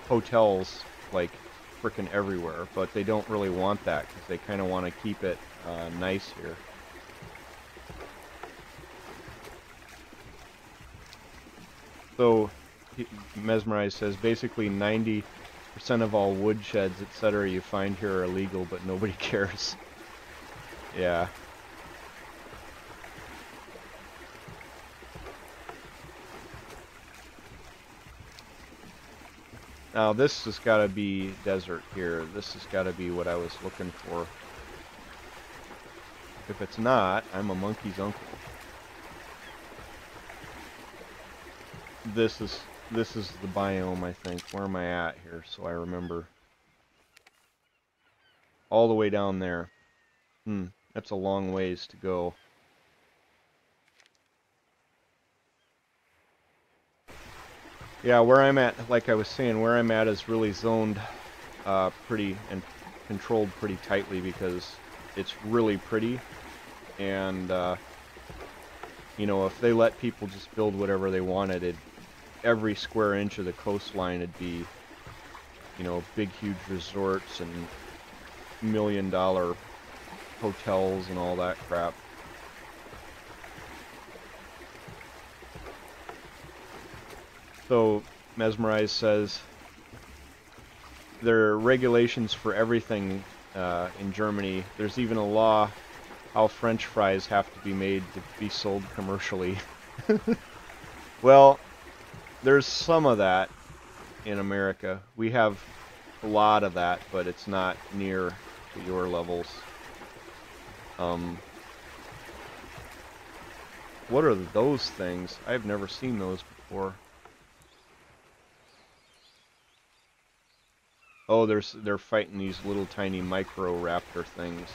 hotels like frickin' everywhere. But they don't really want that because they kind of want to keep it nice here. So, Mesmerized says basically 90% of all woodsheds, etc. you find here are illegal, but nobody cares. Yeah. Now this has got to be desert here. This has got to be what I was looking for. If it's not, I'm a monkey's uncle. This is the biome, I think. Where am I at here, so I remember? All the way down there. That's a long ways to go. Yeah, where I'm at, like I was saying, where I'm at is really zoned pretty and controlled pretty tightly because it's really pretty. And, you know, if they let people just build whatever they wanted, every square inch of the coastline would be you know, big, huge resorts and $1 million hotels and all that crap. So, Mesmerize says there are regulations for everything in Germany. There's even a law how French fries have to be made to be sold commercially. Well, there's some of that in America. We have a lot of that, but it's not near to your levels. What are those things? I've never seen those before. Oh, they're fighting these little tiny micro raptor things.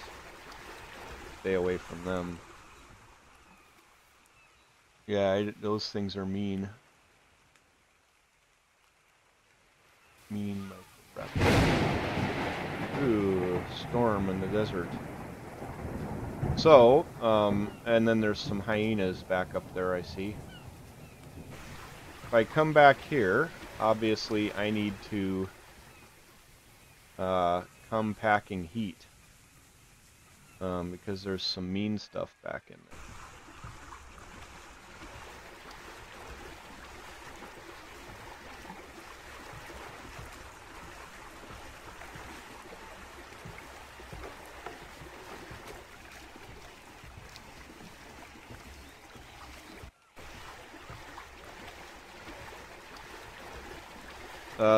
Stay away from them. Yeah, those things are mean. Mean micro raptor. Ooh, storm in the desert. So, and then there's some hyenas back up there, I see. If I come back here, obviously I need to come packing heat. Because there's some mean stuff back in there.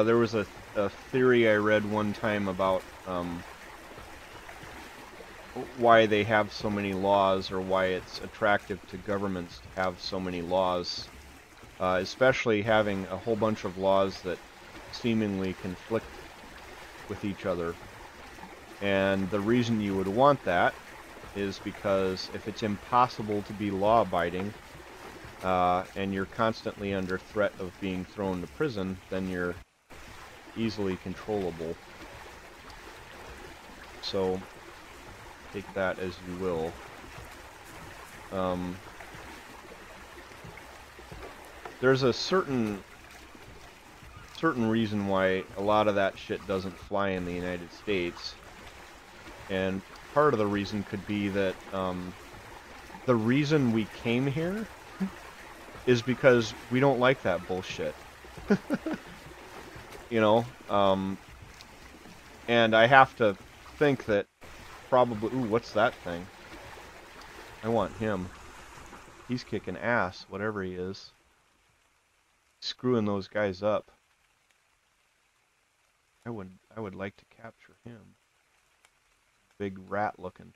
There was a theory I read one time about why they have so many laws, or why it's attractive to governments to have so many laws, especially having a whole bunch of laws that seemingly conflict with each other. And the reason you would want that is because if it's impossible to be law-abiding, and you're constantly under threat of being thrown to prison, then you're easily controllable. So, take that as you will. There's a certain reason why a lot of that shit doesn't fly in the United States. And part of the reason could be that the reason we came here is because we don't like that bullshit. You know, and I have to think that probably... Ooh, what's that thing? I want him. He's kicking ass, whatever he is. Screwing those guys up. I would like to capture him. Big rat-looking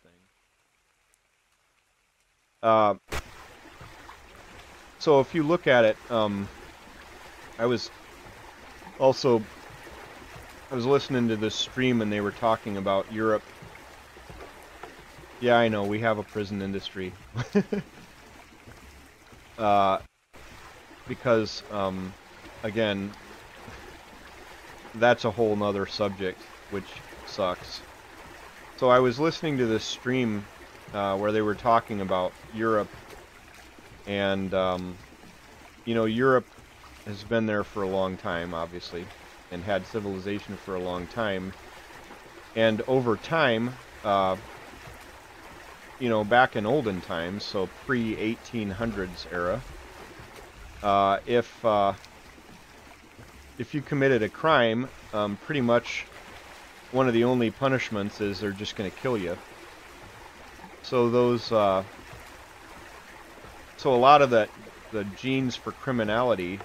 thing. So if you look at it, I was listening to this stream and they were talking about Europe. Yeah, I know, we have a prison industry. Because, again, that's a whole nother subject, which sucks. So I was listening to this stream where they were talking about Europe, and, you know, Europe has been there for a long time, obviously, and had civilization for a long time. And over time, you know, back in olden times, so pre-1800s era, if you committed a crime, pretty much one of the only punishments is they're just going to kill you. So those, so a lot of the genes for criminality,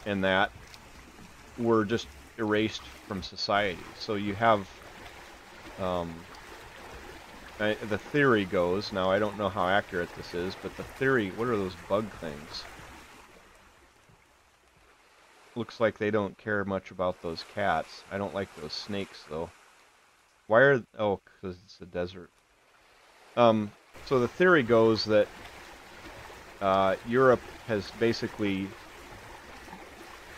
and that were just erased from society. So you have, the theory goes, now I don't know how accurate this is, but the theory, what are those bug things? Looks like they don't care much about those cats. I don't like those snakes, though. Why are... Oh, because it's a desert. So the theory goes that Europe has basically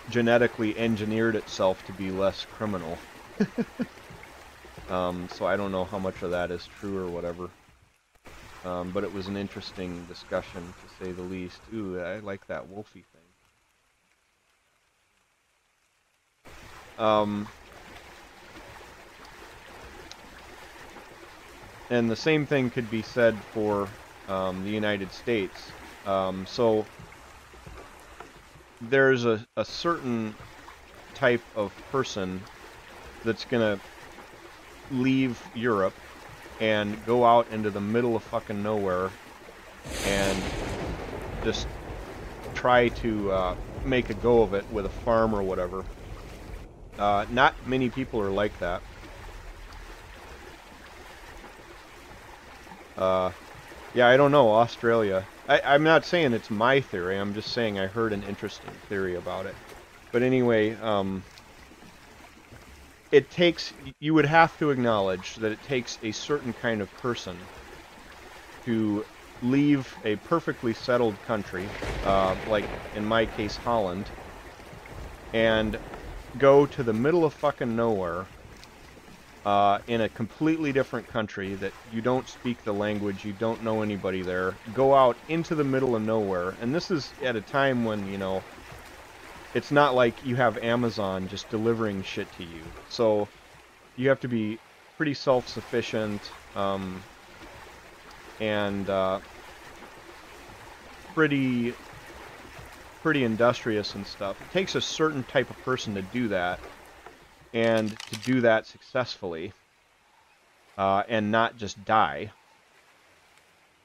genetically engineered itself to be less criminal. So I don't know how much of that is true or whatever. But it was an interesting discussion, to say the least. Ooh, I like that wolfy thing. Um, and the same thing could be said for the United States. So there's a certain type of person that's gonna leave Europe and go out into the middle of fucking nowhere and just try to make a go of it with a farm or whatever. Not many people are like that. Yeah, I don't know, Australia. I'm not saying it's my theory, I'm just saying I heard an interesting theory about it. But anyway, it takes, you would have to acknowledge that it takes a certain kind of person to leave a perfectly settled country, like in my case Holland, and go to the middle of fucking nowhere in a completely different country that you don't speak the language, you don't know anybody there, go out into the middle of nowhere, and this is at a time when, you know, it's not like you have Amazon just delivering shit to you. So you have to be pretty self-sufficient, and pretty industrious and stuff. It takes a certain type of person to do that, and to do that successfully, and not just die.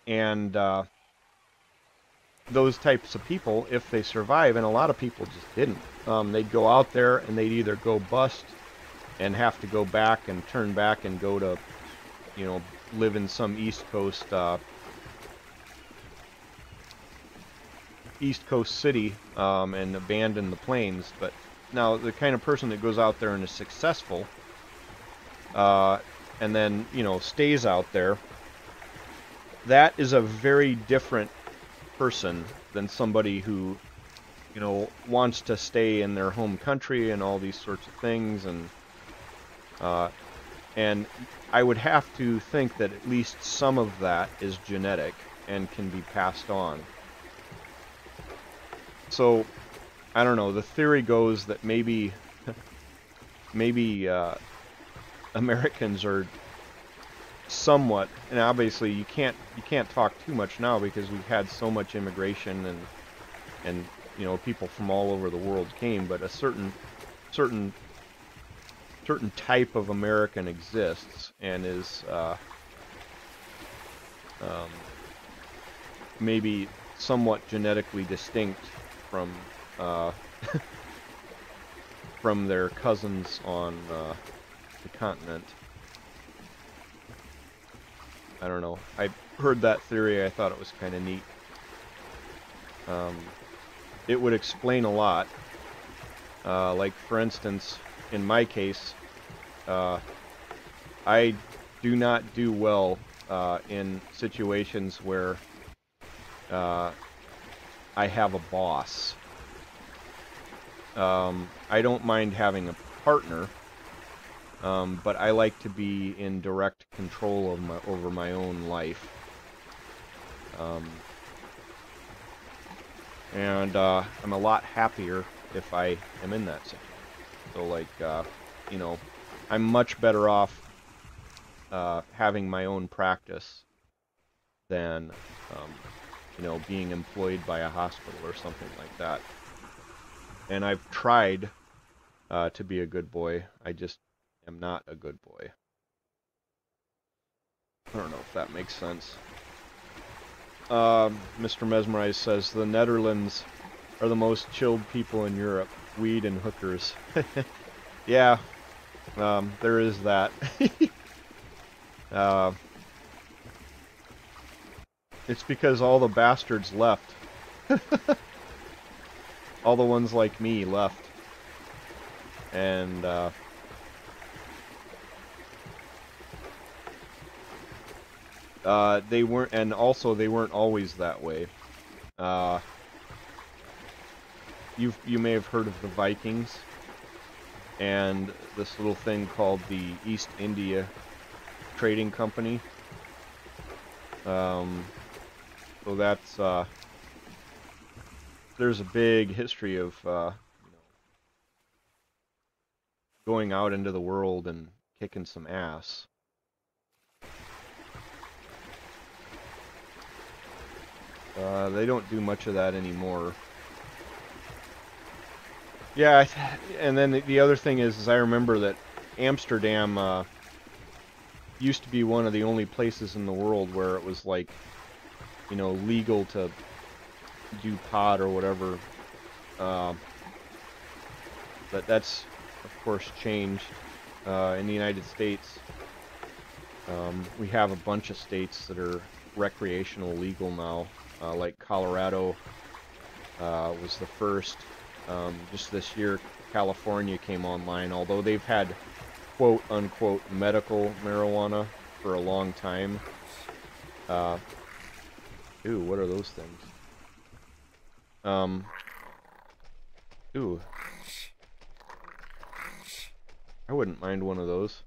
And those types of people, if they survive, and a lot of people just didn't, they'd go out there and they'd either go bust and have to go back and turn back and go to, you know, live in some East Coast city, and abandon the plains. But now the kind of person that goes out there and is successful, and then, you know, stays out there, that is a very different person than somebody who, you know, wants to stay in their home country and all these sorts of things. And I would have to think that at least some of that is genetic and can be passed on. So I don't know, the theory goes that maybe Americans are somewhat, and obviously you can't talk too much now because we've had so much immigration, and you know, people from all over the world came, but a certain type of American exists and is maybe somewhat genetically distinct from from their cousins on the continent. I don't know. I heard that theory. I thought it was kind of neat. It would explain a lot. Like, for instance, in my case, I do not do well in situations where I have a boss. I don't mind having a partner, but I like to be in direct control of over my own life. And I'm a lot happier if I am in that situation. So, like, you know, I'm much better off having my own practice than, you know, being employed by a hospital or something like that. And I've tried to be a good boy. I just am not a good boy. I don't know if that makes sense. Mr. Mesmerized says, the Netherlands are the most chilled people in Europe. Weed and hookers. Yeah, there is that. It's because all the bastards left. All the ones like me left. And, they weren't, and also they weren't always that way. You may have heard of the Vikings and this little thing called the East India Trading Company. So that's, there's a big history of, you know, going out into the world and kicking some ass. They don't do much of that anymore. Yeah, and then the other thing is I remember that Amsterdam used to be one of the only places in the world where it was like, you know, legal to do pot or whatever. But that's, of course, changed in the United States. We have a bunch of states that are recreational legal now, like Colorado was the first. Just this year, California came online, although they've had quote-unquote medical marijuana for a long time. Ooh, what are those things? Ooh. I wouldn't mind one of those.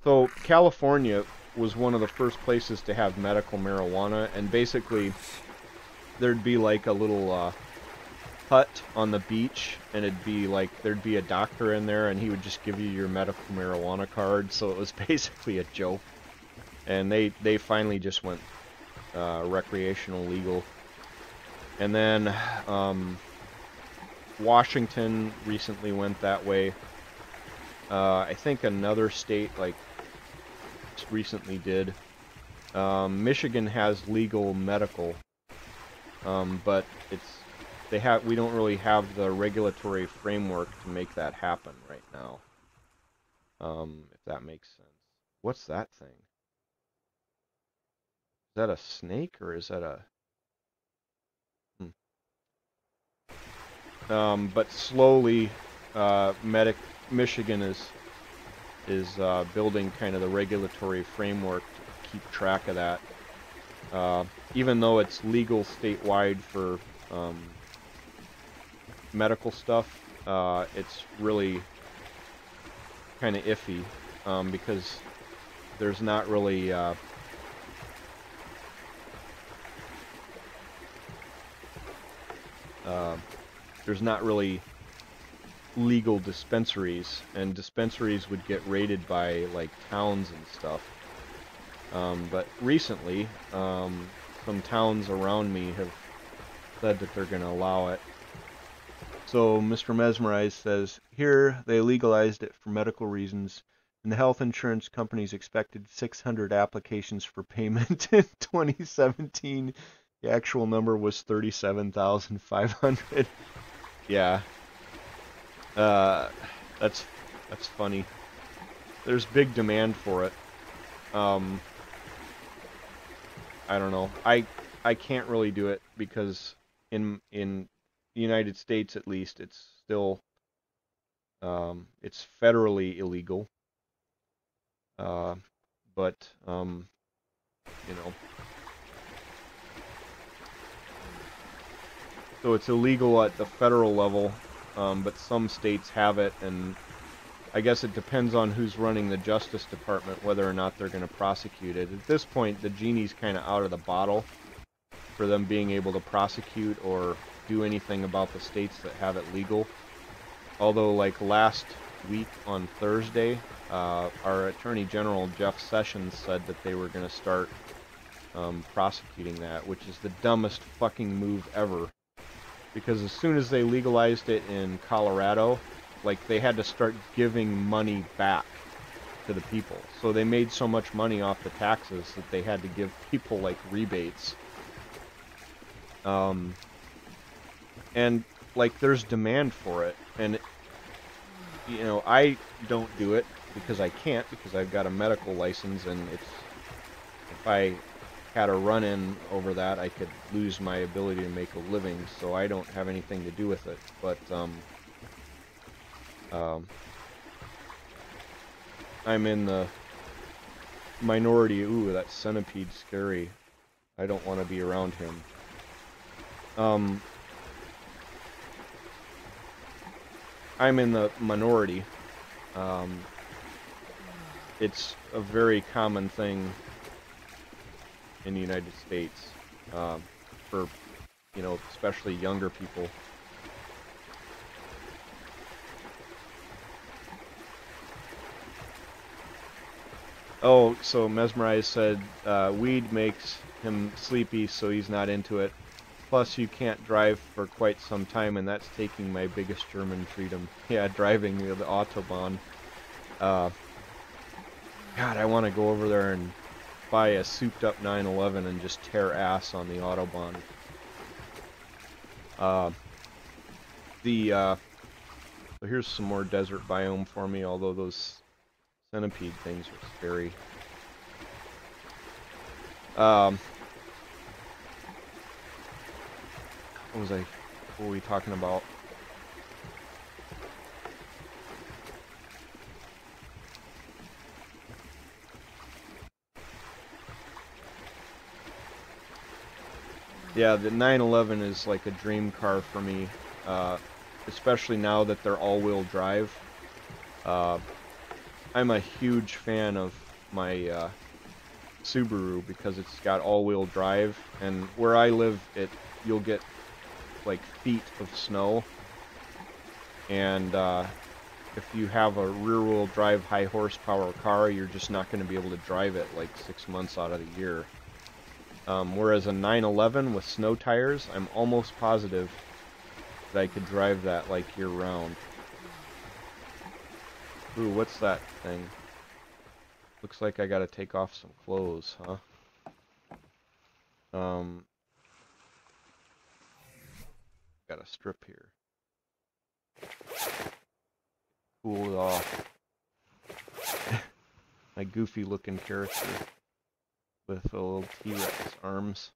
So, California was one of the first places to have medical marijuana, and basically, there'd be like a little hut on the beach, and it'd be like, there'd be a doctor in there, and he would just give you your medical marijuana card, so it was basically a joke. And they finally just went recreational legal. And then Washington recently went that way. I think another state like recently did. Michigan has legal medical, but we don't really have the regulatory framework to make that happen right now. If that makes sense. What's that thing? Is that a snake or is that a? But slowly, Michigan is building kind of the regulatory framework to keep track of that. Even though it's legal statewide for medical stuff, it's really kind of iffy because there's not really legal dispensaries, and dispensaries would get raided by like towns and stuff. But recently, some towns around me have said that they're going to allow it. So Mr. Mesmerized says, here they legalized it for medical reasons, and the health insurance companies expected 600 applications for payment in 2017. The actual number was 37,500. Yeah. That's funny. There's big demand for it. I don't know. I can't really do it because in the United States at least it's still it's federally illegal. But you know, so it's illegal at the federal level, but some states have it, and I guess it depends on who's running the Justice Department whether or not they're going to prosecute it. At this point, the genie's kind of out of the bottle for them being able to prosecute or do anything about the states that have it legal. Although, like last week on Thursday, our Attorney General, Jeff Sessions, said that they were going to start prosecuting that, which is the dumbest fucking move ever. Because as soon as they legalized it in Colorado, like, they had to start giving money back to the people. So they made so much money off the taxes that they had to give people, like, rebates. And, like, there's demand for it. And, you know, I don't do it because I can't, because I've got a medical license, and it's, if I had a run-in over that, I could lose my ability to make a living, so I don't have anything to do with it. But, I'm in the minority. Ooh, that centipede's scary. I don't want to be around him. I'm in the minority. It's a very common thing in the United States, for, you know, especially younger people. Oh, so Mesmerize said weed makes him sleepy, so he's not into it. Plus, you can't drive for quite some time, and that's taking my biggest German freedom. Yeah, driving the Autobahn. Uh, God, I want to go over there and buy a souped-up 911 and just tear ass on the Autobahn. So here's some more desert biome for me, although those centipede things are scary. What were we talking about? Yeah, the 911 is like a dream car for me, especially now that they're all-wheel drive. I'm a huge fan of my Subaru because it's got all-wheel drive, and where I live, you'll get like feet of snow, and if you have a rear-wheel drive high horsepower car, you're just not going to be able to drive it like 6 months out of the year. Whereas a 911 with snow tires, I'm almost positive that I could drive that like year-round. Ooh, what's that thing? Looks like I gotta take off some clothes, huh? Got a strip here. Cool it off. My goofy looking character with a little T-Rex arms.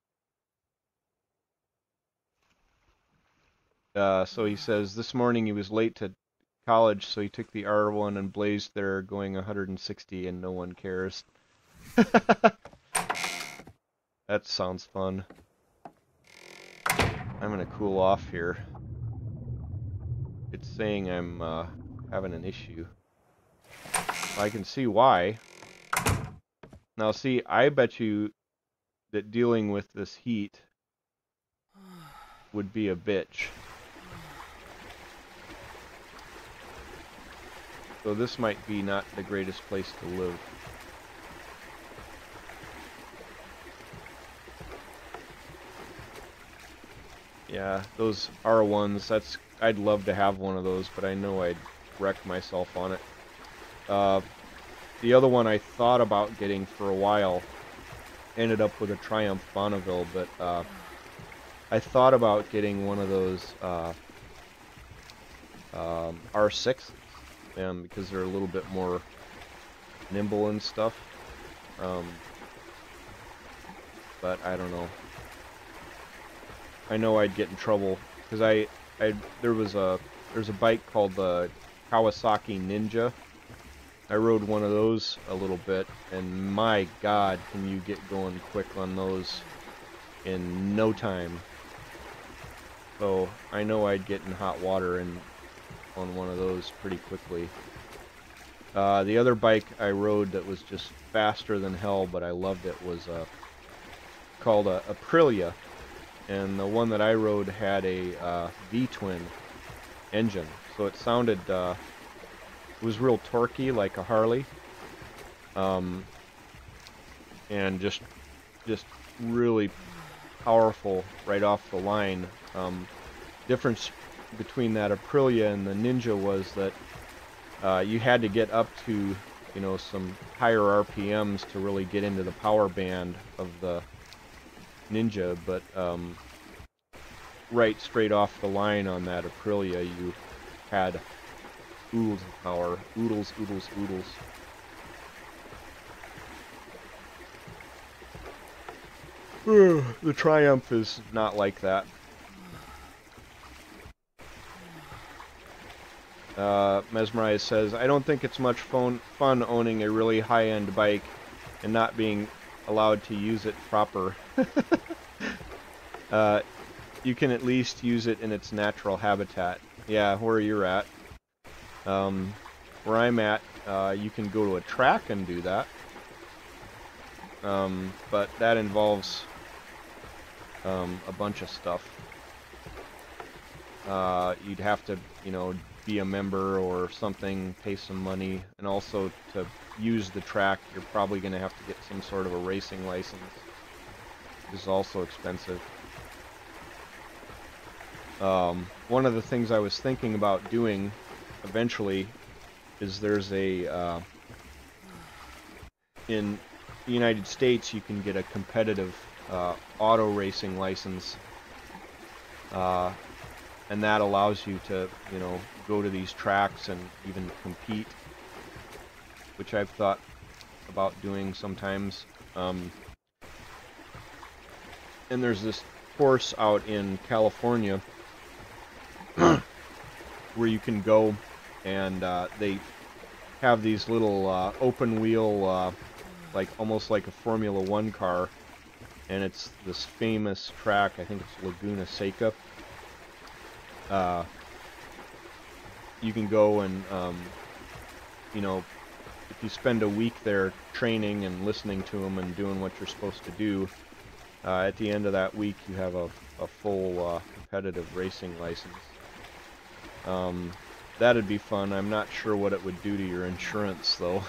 So he says, this morning he was late to college, so he took the R1 and blazed there going 160 and no one cares. That sounds fun. I'm gonna cool off here. It's saying I'm having an issue. I can see why. Now see, I bet you that dealing with this heat would be a bitch. So this might be not the greatest place to live. Yeah, those R1s, I'd love to have one of those, but I know I'd wreck myself on it. The other one I thought about getting for a while, ended up with a Triumph Bonneville, but I thought about getting one of those R6s, because they're a little bit more nimble and stuff. But I don't know. I know I'd get in trouble because there's a bike called the Kawasaki Ninja. I rode one of those a little bit, and my God, can you get going quick on those in no time. So I know I'd get in hot water on one of those pretty quickly. The other bike I rode that was just faster than hell, but I loved it, was called a Aprilia. And the one that I rode had a V-twin engine, so it sounded, it was real torquey like a Harley, and just really powerful right off the line. Difference between that Aprilia and the Ninja was that you had to get up to, you know, some higher RPMs to really get into the power band of the Ninja, but right straight off the line on that Aprilia, you had oodles of power. Oodles, oodles, oodles. The Triumph is not like that. Mesmerize says, I don't think it's much fun owning a really high-end bike and not being allowed to use it proper. You can at least use it in its natural habitat. Yeah, where you're at. Where I'm at, you can go to a track and do that. But that involves a bunch of stuff. you'd have to, you know, be a member or something, pay some money, and also to use the track, you're probably going to have to get some sort of a racing license. This is also expensive. One of the things I was thinking about doing eventually is there's a in the United States you can get a competitive auto racing license, and that allows you to, you know, go to these tracks and even compete, which I've thought about doing sometimes. And there's this course out in California where you can go, and they have these little open wheel, like almost like a Formula One car, and it's this famous track. I think it's Laguna Seca. You can go and, you know, if you spend a week there training and listening to them and doing what you're supposed to do, at the end of that week you have a full competitive racing license. That'd be fun. I'm not sure what it would do to your insurance, though.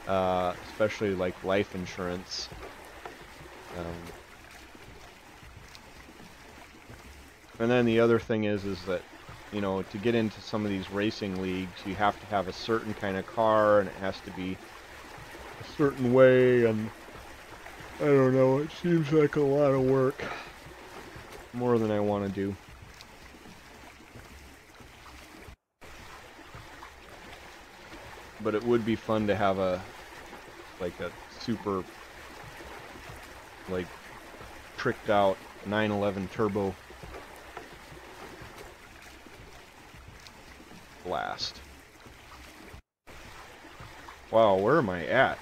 Especially like life insurance. And then the other thing is that, you know, to get into some of these racing leagues, you have to have a certain kind of car, and it has to be a certain way, and I don't know, it seems like a lot of work. More than I want to do. But it would be fun to have a super, like, tricked out 911 turbo blast. Wow, where am I at?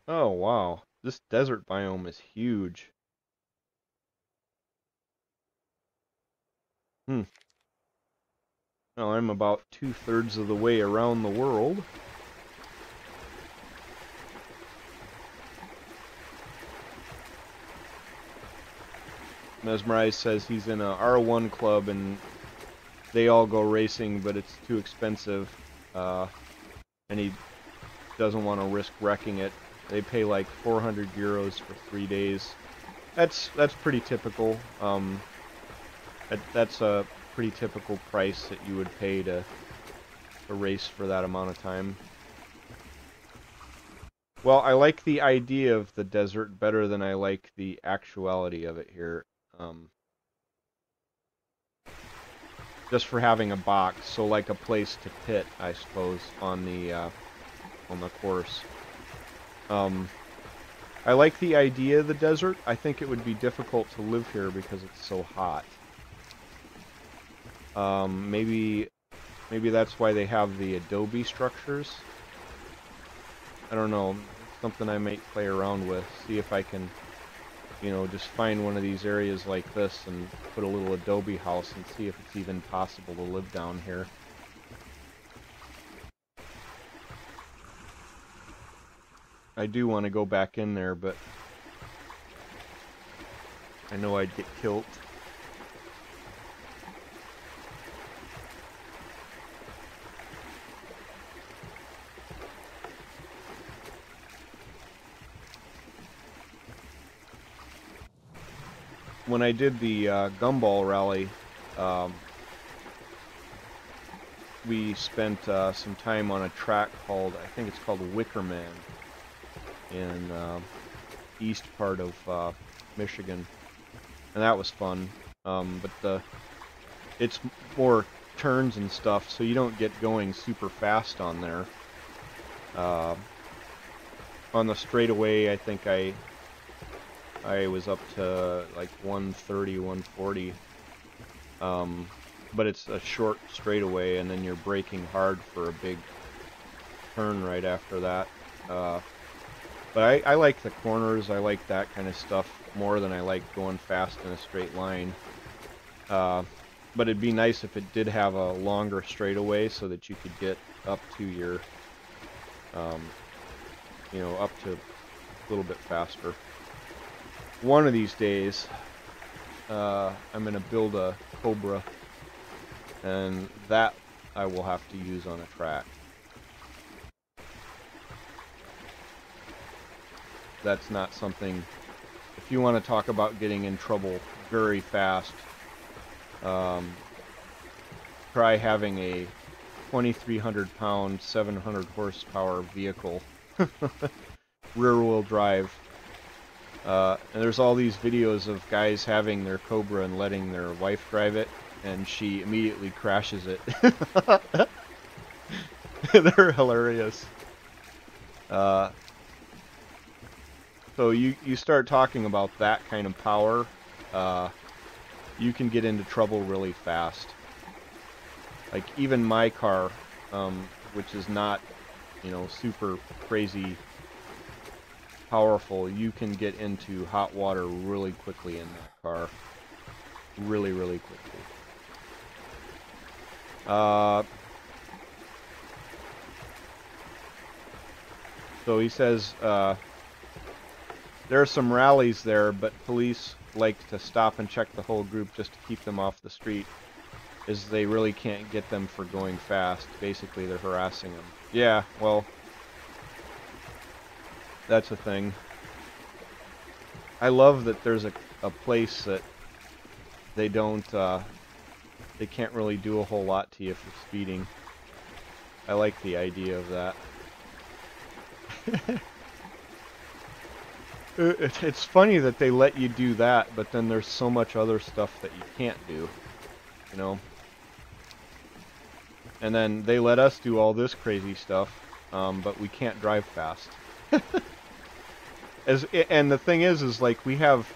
Oh, wow. This desert biome is huge. Well, I'm about 2/3 of the way around the world. Mesmerize says he's in a R1 club and they all go racing, but it's too expensive, and he doesn't want to risk wrecking it. They pay like 400 euros for 3 days. That's pretty typical. That's a pretty typical price that you would pay to race for that amount of time. Well, I like the idea of the desert better than I like the actuality of it here. Just for having a box, so like a place to pit, I suppose, on the course. I like the idea of the desert. I think it would be difficult to live here because it's so hot. Maybe that's why they have the adobe structures. I don't know. It's something I might play around with. See if I can, you know, just find one of these areas like this and put a little adobe house and see if it's even possible to live down here. I do want to go back in there, but I know I'd get killed. When I did the Gumball Rally, we spent some time on a track called, I think it's called Wickerman, in east part of Michigan, and that was fun. But it's more turns and stuff, so you don't get going super fast on there. On the straightaway, I think I was up to like 130, 140. But it's a short straightaway, and then you're braking hard for a big turn right after that. But I like the corners. I like that kind of stuff more than I like going fast in a straight line. But it'd be nice if it did have a longer straightaway so that you could get up to your, you know, up to a little bit faster. One of these days, I'm gonna build a Cobra, and that I will have to use on a track. That's not something. If you want to talk about getting in trouble very fast, try having a 2,300 pound, 700 horsepower vehicle, rear wheel drive. And there's all these videos of guys having their Cobra and letting their wife drive it, and she immediately crashes it. They're hilarious. So you start talking about that kind of power, you can get into trouble really fast. Like even my car, which is not, super crazy powerful, you can get into hot water really quickly in that car. Really, really quickly. So he says, there are some rallies there, but police like to stop and check the whole group just to keep them off the street, as they really can't get them for going fast. Basically, they're harassing them. Yeah, well, that's a thing. I love that there's a place that they don't, they can't really do a whole lot to you for speeding. I like the idea of that. It's funny that they let you do that, but then there's so much other stuff that you can't do, And then they let us do all this crazy stuff, but we can't drive fast. And the thing is like we have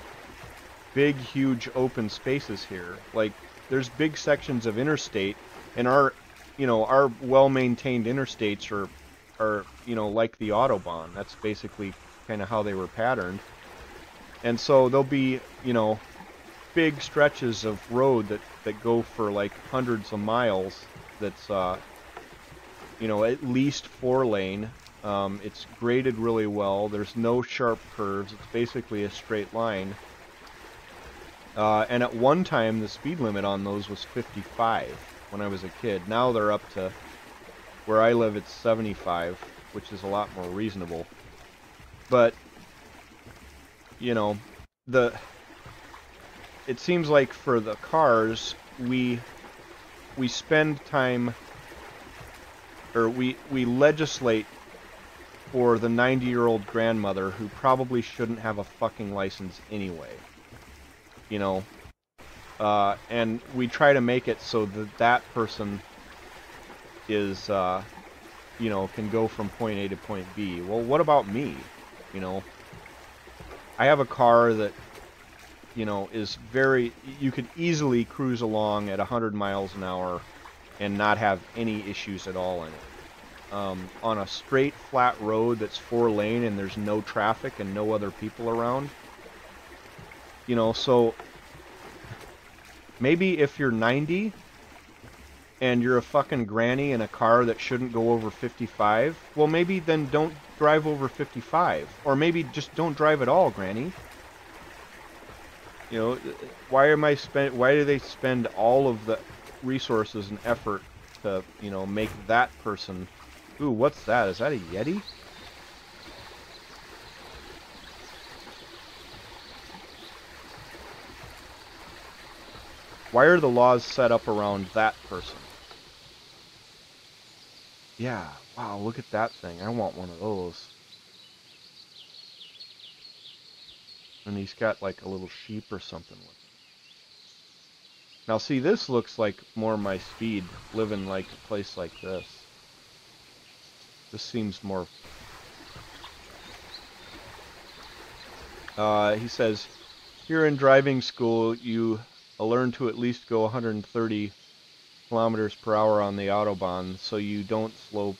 big, huge open spaces here. Like there's big sections of interstate, and our well-maintained interstates are like the Autobahn. That's basically kind of how they were patterned. And so there'll be, big stretches of road that go for like hundreds of miles that's, at least 4-lane. It's graded really well. There's no sharp curves. It's basically a straight line. And at one time, the speed limit on those was 55 when I was a kid. Now they're up to, where I live, it's 75, which is a lot more reasonable. But, it seems like for the cars, we spend time, or we legislate for the 90-year-old grandmother who probably shouldn't have a fucking license anyway. And we try to make it so that person is, can go from point A to point B. Well, what about me? I have a car that, is very, you could easily cruise along at 100 miles an hour and not have any issues at all in it. On a straight, flat road that's 4-lane and there's no traffic and no other people around, so maybe if you're 90 and you're a fucking granny in a car that shouldn't go over 55, well, maybe then don't drive over 55. Or maybe just don't drive at all, granny. Why do they spend all of the resources and effort to, make that person... Ooh, what's that? Is that a Yeti? Why are the laws set up around that person? Yeah, wow, look at that thing. I want one of those. And he's got like a little sheep or something with him. Now see, this looks like more my speed, living like a place like this. This seems more... he says, here in driving school, you learn to at least go 130 kilometers per hour on the Autobahn, so you don't slow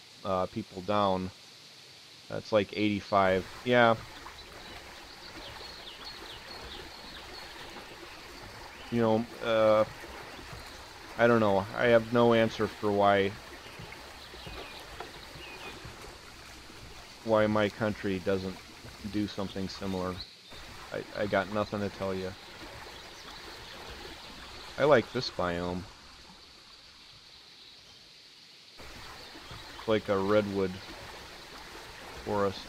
people down. That's like 85. Yeah. I don't know. I have no answer for why my country doesn't do something similar. I got nothing to tell you. I like this biome. It's like a redwood forest.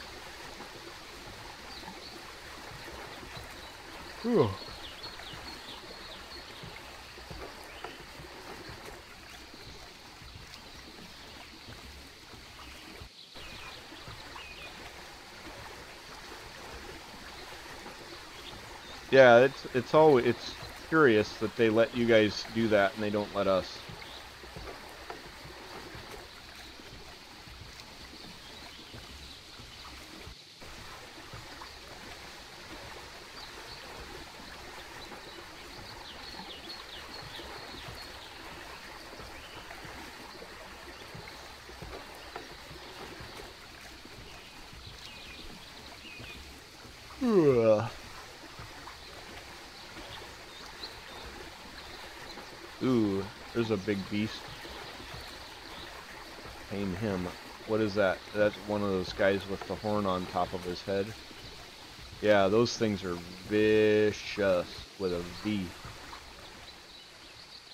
Whew. Yeah, it's curious that they let you guys do that and they don't let us. Ugh. Ooh, there's a big beast. Tame him. What is that? That's one of those guys with the horn on top of his head. Yeah, those things are vicious with a V.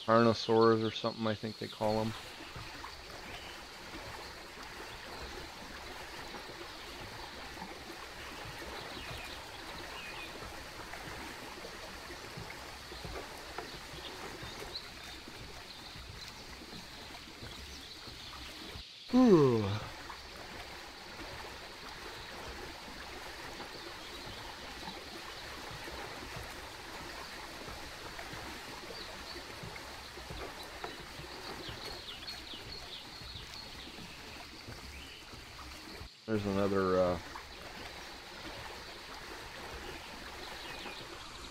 Carnosaurs or something, I think they call them. Ooh. There's another,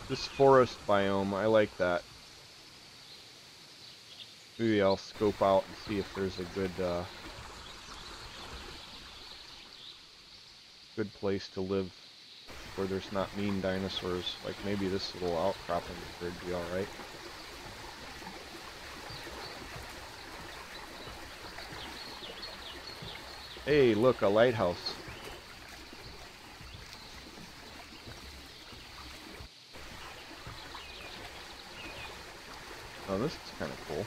this forest biome, I like that. Maybe I'll scope out and see if there's a good place to live where there's not mean dinosaurs. Like maybe this little outcropping here would be alright. Hey, look, a lighthouse. Oh, this is kind of cool.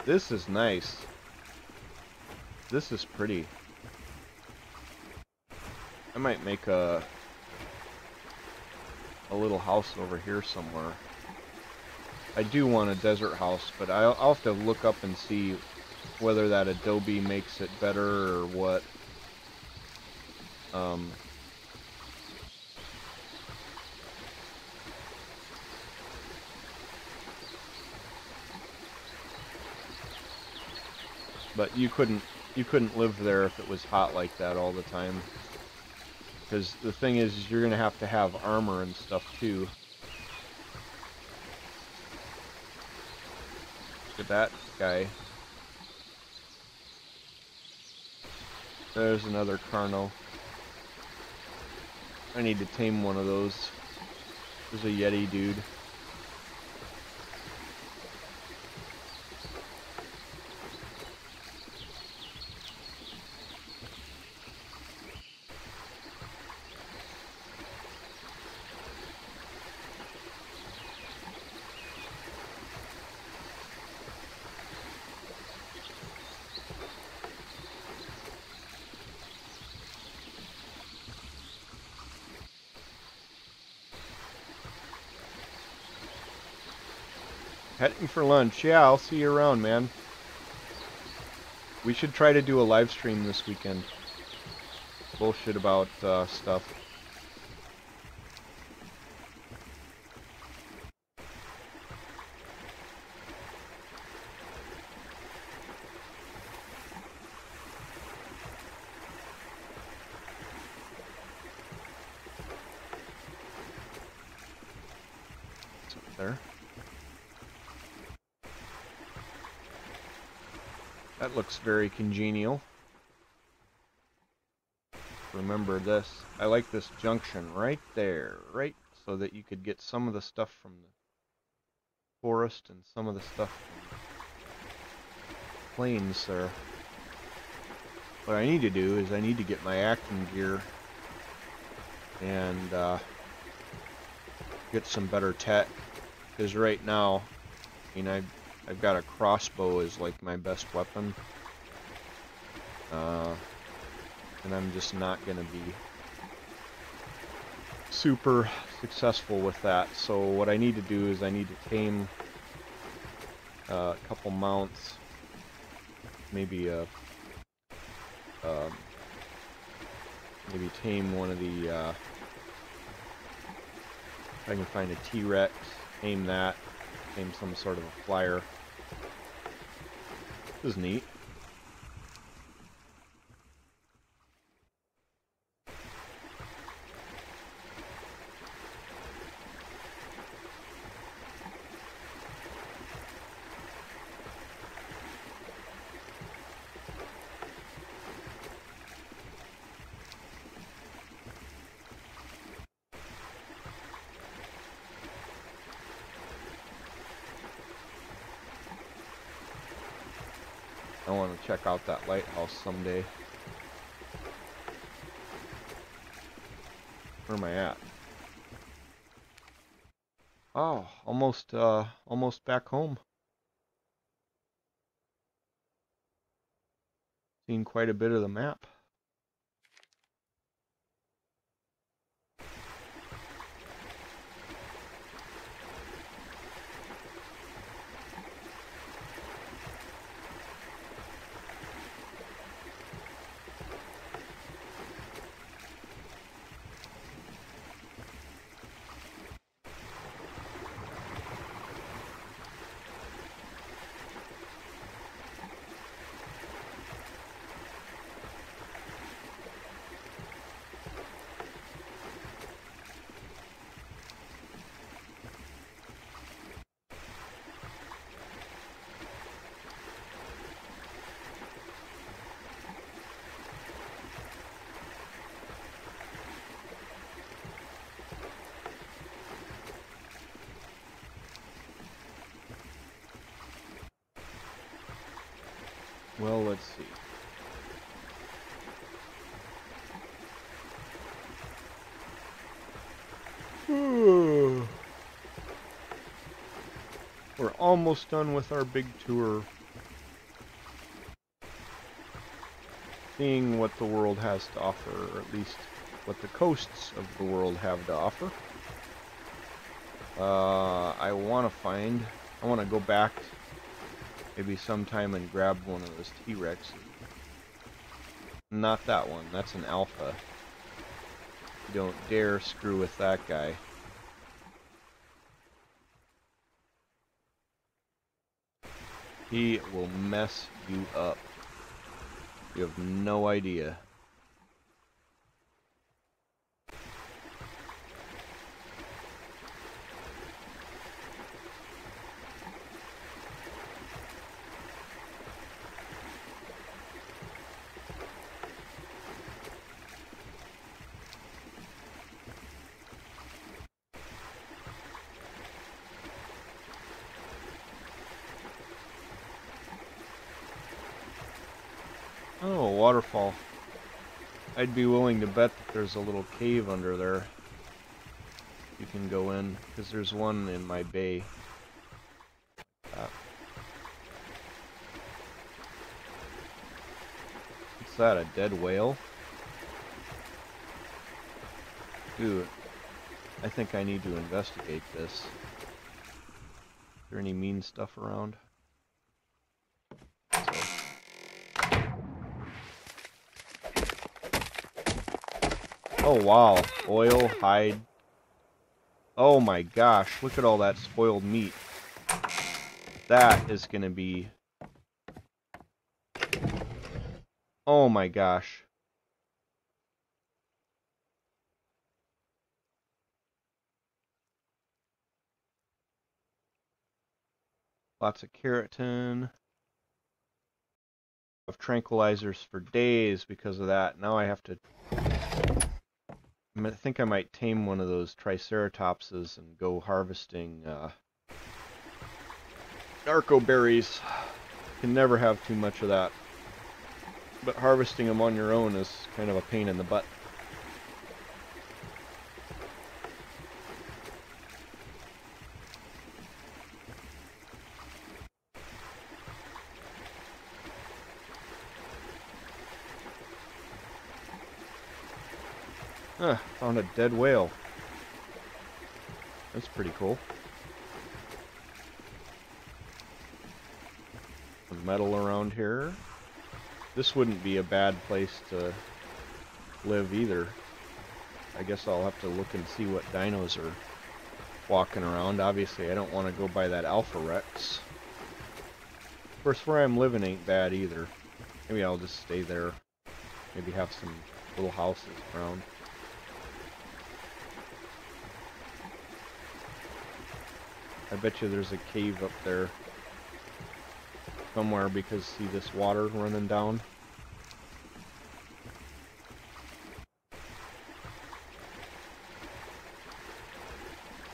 This is nice. This is pretty. I might make a little house over here somewhere. I do want a desert house, but I'll have to look up and see whether that adobe makes it better or what. But you couldn't live there if it was hot like that all the time. Because the thing is you're gonna have to have armor and stuff too. Look at that guy. There's another Carno. I need to tame one of those. There's a Yeti dude. Heading for lunch. Yeah, I'll see you around, man. We should try to do a live stream this weekend. Bullshit about stuff. What's up there? That looks very congenial. Remember this. I like this junction right there, right? So that you could get some of the stuff from the forest and some of the stuff from the plains there. What I need to do is I need to get my acting gear and get some better tech. Because right now, I mean, I've got a crossbow as like my best weapon, and I'm just not gonna be super successful with that. So what I need to do is I need to tame a couple mounts, maybe maybe tame one of the if I can find a T-Rex, tame that, tame some sort of a flyer. This is neat. I want to check out that lighthouse someday. Where am I at? Oh, almost back home. Seen quite a bit of the map. Well, let's see. We're almost done with our big tour. Seeing what the world has to offer, or at least what the coasts of the world have to offer. I want to go back maybe sometime and grab one of those T-Rexes. Not that one, that's an alpha. You don't dare screw with that guy. He will mess you up. You have no idea. Oh, waterfall. I'd be willing to bet that there's a little cave under there you can go in, because there's one in my bay. What's that, a dead whale? Dude, I think I need to investigate this. Is there any mean stuff around? Oh wow, oil, hide. Oh my gosh, look at all that spoiled meat. That is gonna be... Oh my gosh. Lots of keratin. Of tranquilizers for days because of that. Now I have to... I think I might tame one of those triceratopses and go harvesting narco berries. Can never have too much of that. But harvesting them on your own is kind of a pain in the butt. Found a dead whale. That's pretty cool. Some metal around here. This wouldn't be a bad place to live either. I guess I'll have to look and see what dinos are walking around. Obviously, I don't want to go by that Alpha Rex. Of course, where I'm living ain't bad either. Maybe I'll just stay there. Maybe have some little houses around. I bet you there's a cave up there somewhere because see this water running down?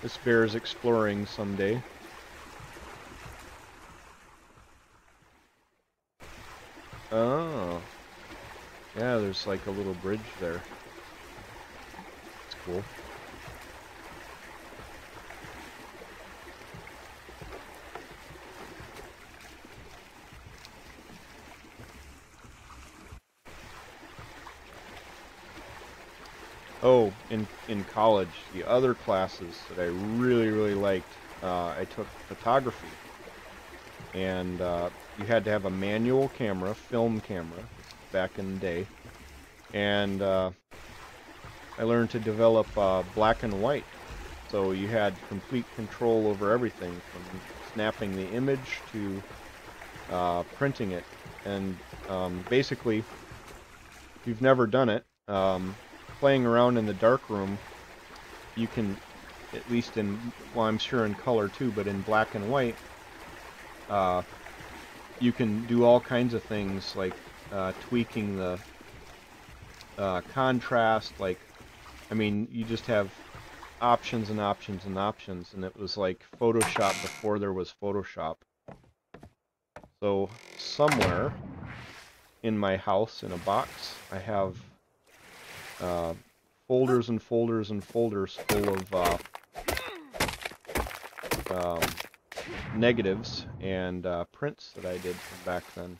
This bear's exploring someday. Oh. Yeah, there's like a little bridge there. It's cool. Oh, in college, the other classes that I really liked, I took photography. And you had to have a manual camera, film camera, back in the day. And I learned to develop black and white. So you had complete control over everything, from snapping the image to printing it. And basically, if you've never done it, playing around in the darkroom, you can, at least in, well, I'm sure in color too, but in black and white, you can do all kinds of things, like tweaking the contrast. Like, I mean, you just have options and options and options, and it was like Photoshop before there was Photoshop. So somewhere in my house, in a box, I have folders and folders and folders full of negatives and prints that I did from back then.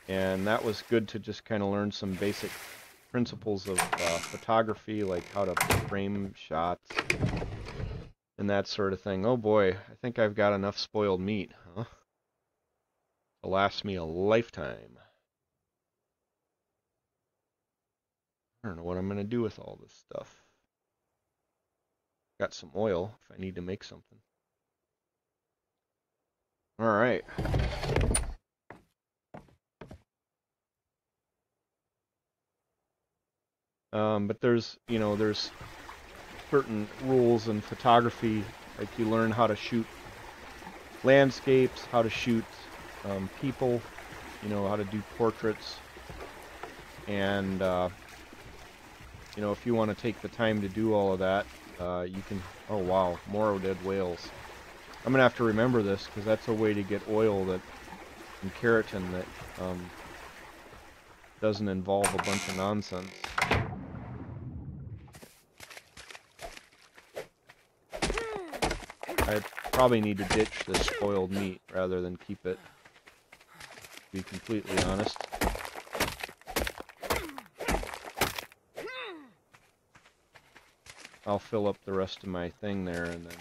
And that was good to just kind of learn some basic principles of photography, like how to frame shots and that sort of thing. Oh boy, I think I've got enough spoiled meat, huh? To last me a lifetime. I don't know what I'm going to do with all this stuff. Got some oil if I need to make something. Alright. But there's, you know, there's certain rules in photography, like you learn how to shoot landscapes, how to shoot people, you know, how to do portraits, and you know, if you want to take the time to do all of that, you can. Oh wow, more dead whales. I'm gonna have to remember this because that's a way to get oil that and keratin that doesn't involve a bunch of nonsense. I probably need to ditch this spoiled meat rather than keep it, to be completely honest. I'll fill up the rest of my thing there and then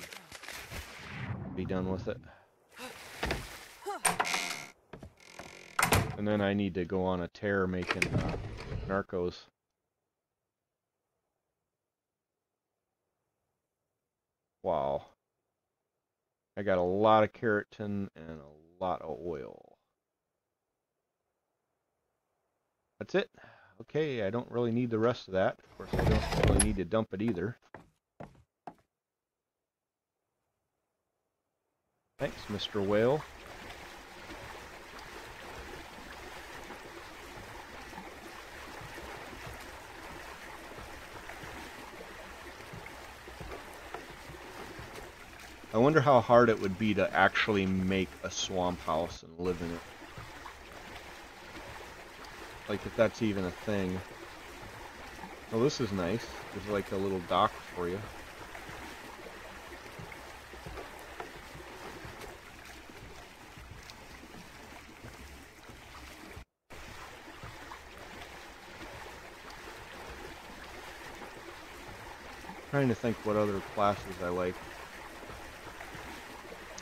be done with it. And then I need to go on a tear making narcos. Wow. I got a lot of keratin and a lot of oil. That's it. Okay, I don't really need the rest of that. Of course, I don't really need to dump it either. Thanks, Mr. Whale. I wonder how hard it would be to actually make a swamp house and live in it. Like, if that's even a thing. Oh, this is nice. There's like a little dock for you. trying to think what other classes I like.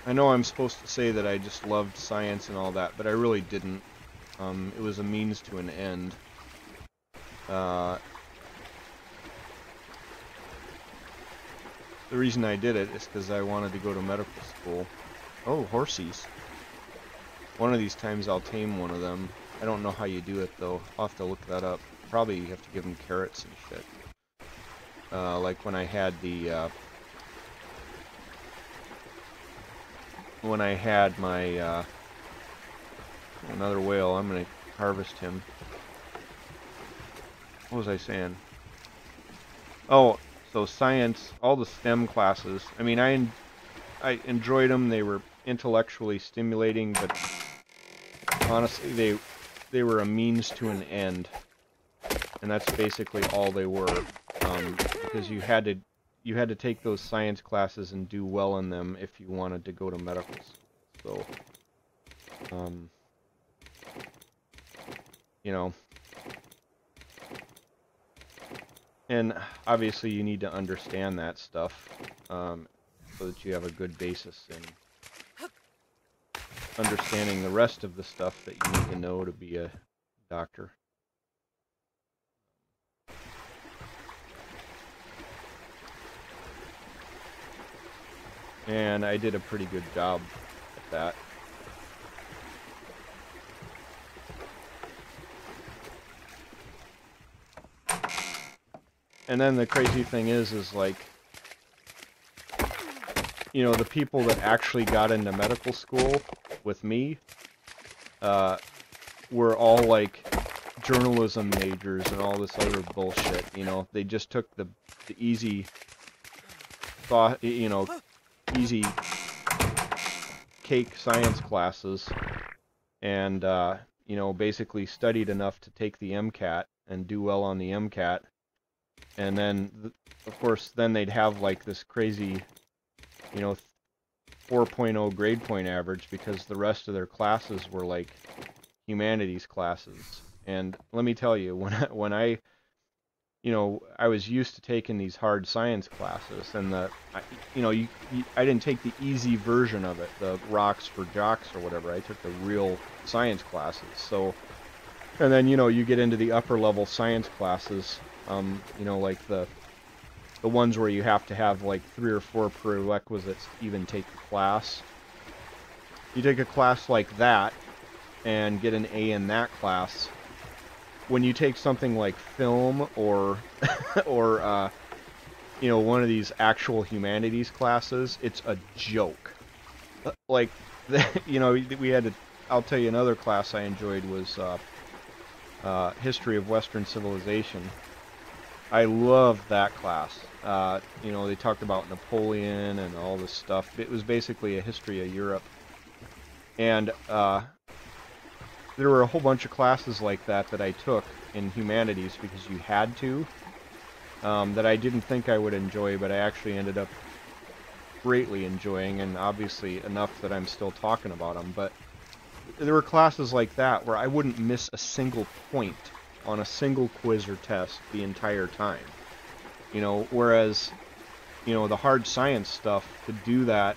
I know I'm supposed to say that I just loved science and all that, but I really didn't. It was a means to an end. The reason I did it is because I wanted to go to medical school. Oh, horsies. One of these times I'll tame one of them. I don't know how you do it though. I'll have to look that up. Probably you have to give them carrots and shit. Like when I had the when I had my another whale, I'm gonna harvest him. What was I saying? Oh, so science, all the STEM classes. I mean, I enjoyed them. They were intellectually stimulating, but honestly, they were a means to an end, and that's basically all they were. Because you had to take those science classes and do well in them if you wanted to go to medical school. So, you know, and obviously you need to understand that stuff so that you have a good basis in understanding the rest of the stuff that you need to know to be a doctor. And I did a pretty good job at that. And then the crazy thing is like, you know, the people that actually got into medical school with me were all like journalism majors and all this other bullshit. You know, they just took the easy thought, you know, easy cake science classes and you know, basically studied enough to take the MCAT and do well on the MCAT, and then of course then they'd have like this crazy, you know, 4.0 grade point average because the rest of their classes were like humanities classes. And let me tell you, when I you know, I was used to taking these hard science classes, and you know, I didn't take the easy version of it, the rocks for jocks or whatever. I took the real science classes. So, and then, you know, you get into the upper level science classes, you know, like the ones where you have to have like 3 or 4 prerequisites to even take the class. You take a class like that and get an A in that class. When you take something like film or or you know, one of these actual humanities classes, it's a joke. Like, you know, we had to. I'll tell you another class I enjoyed was history of Western civilization. I loved that class. You know, they talked about Napoleon and all this stuff. It was basically a history of Europe, and there were a whole bunch of classes like that I took in humanities because you had to, that I didn't think I would enjoy, but I actually ended up greatly enjoying, and obviously enough that I'm still talking about them. But there were classes like that where I wouldn't miss a single point on a single quiz or test the entire time. You know, whereas, you know, the hard science stuff, to do that,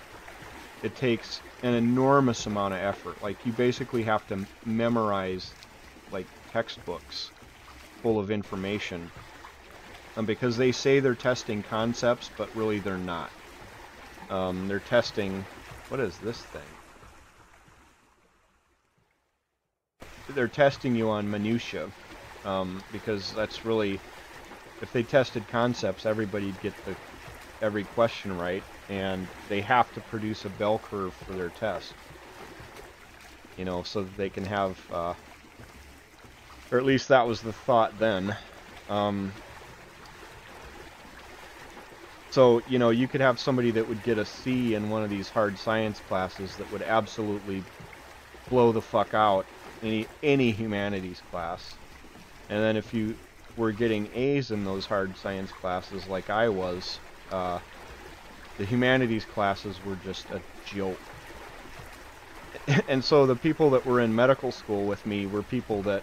it takes an enormous amount of effort. Like, you basically have to memorize like textbooks full of information, because they say they're testing concepts, but really they're not. They're testing, what is this thing? They're testing you on minutia, because that's really, if they tested concepts, everybody'd get every question right, and they have to produce a bell curve for their test, you know, so that they can have, or at least that was the thought then. So, you know, you could have somebody that would get a C in one of these hard science classes that would absolutely blow the fuck out any humanities class. And then if you were getting A's in those hard science classes like I was, the humanities classes were just a joke. And so the people that were in medical school with me were people that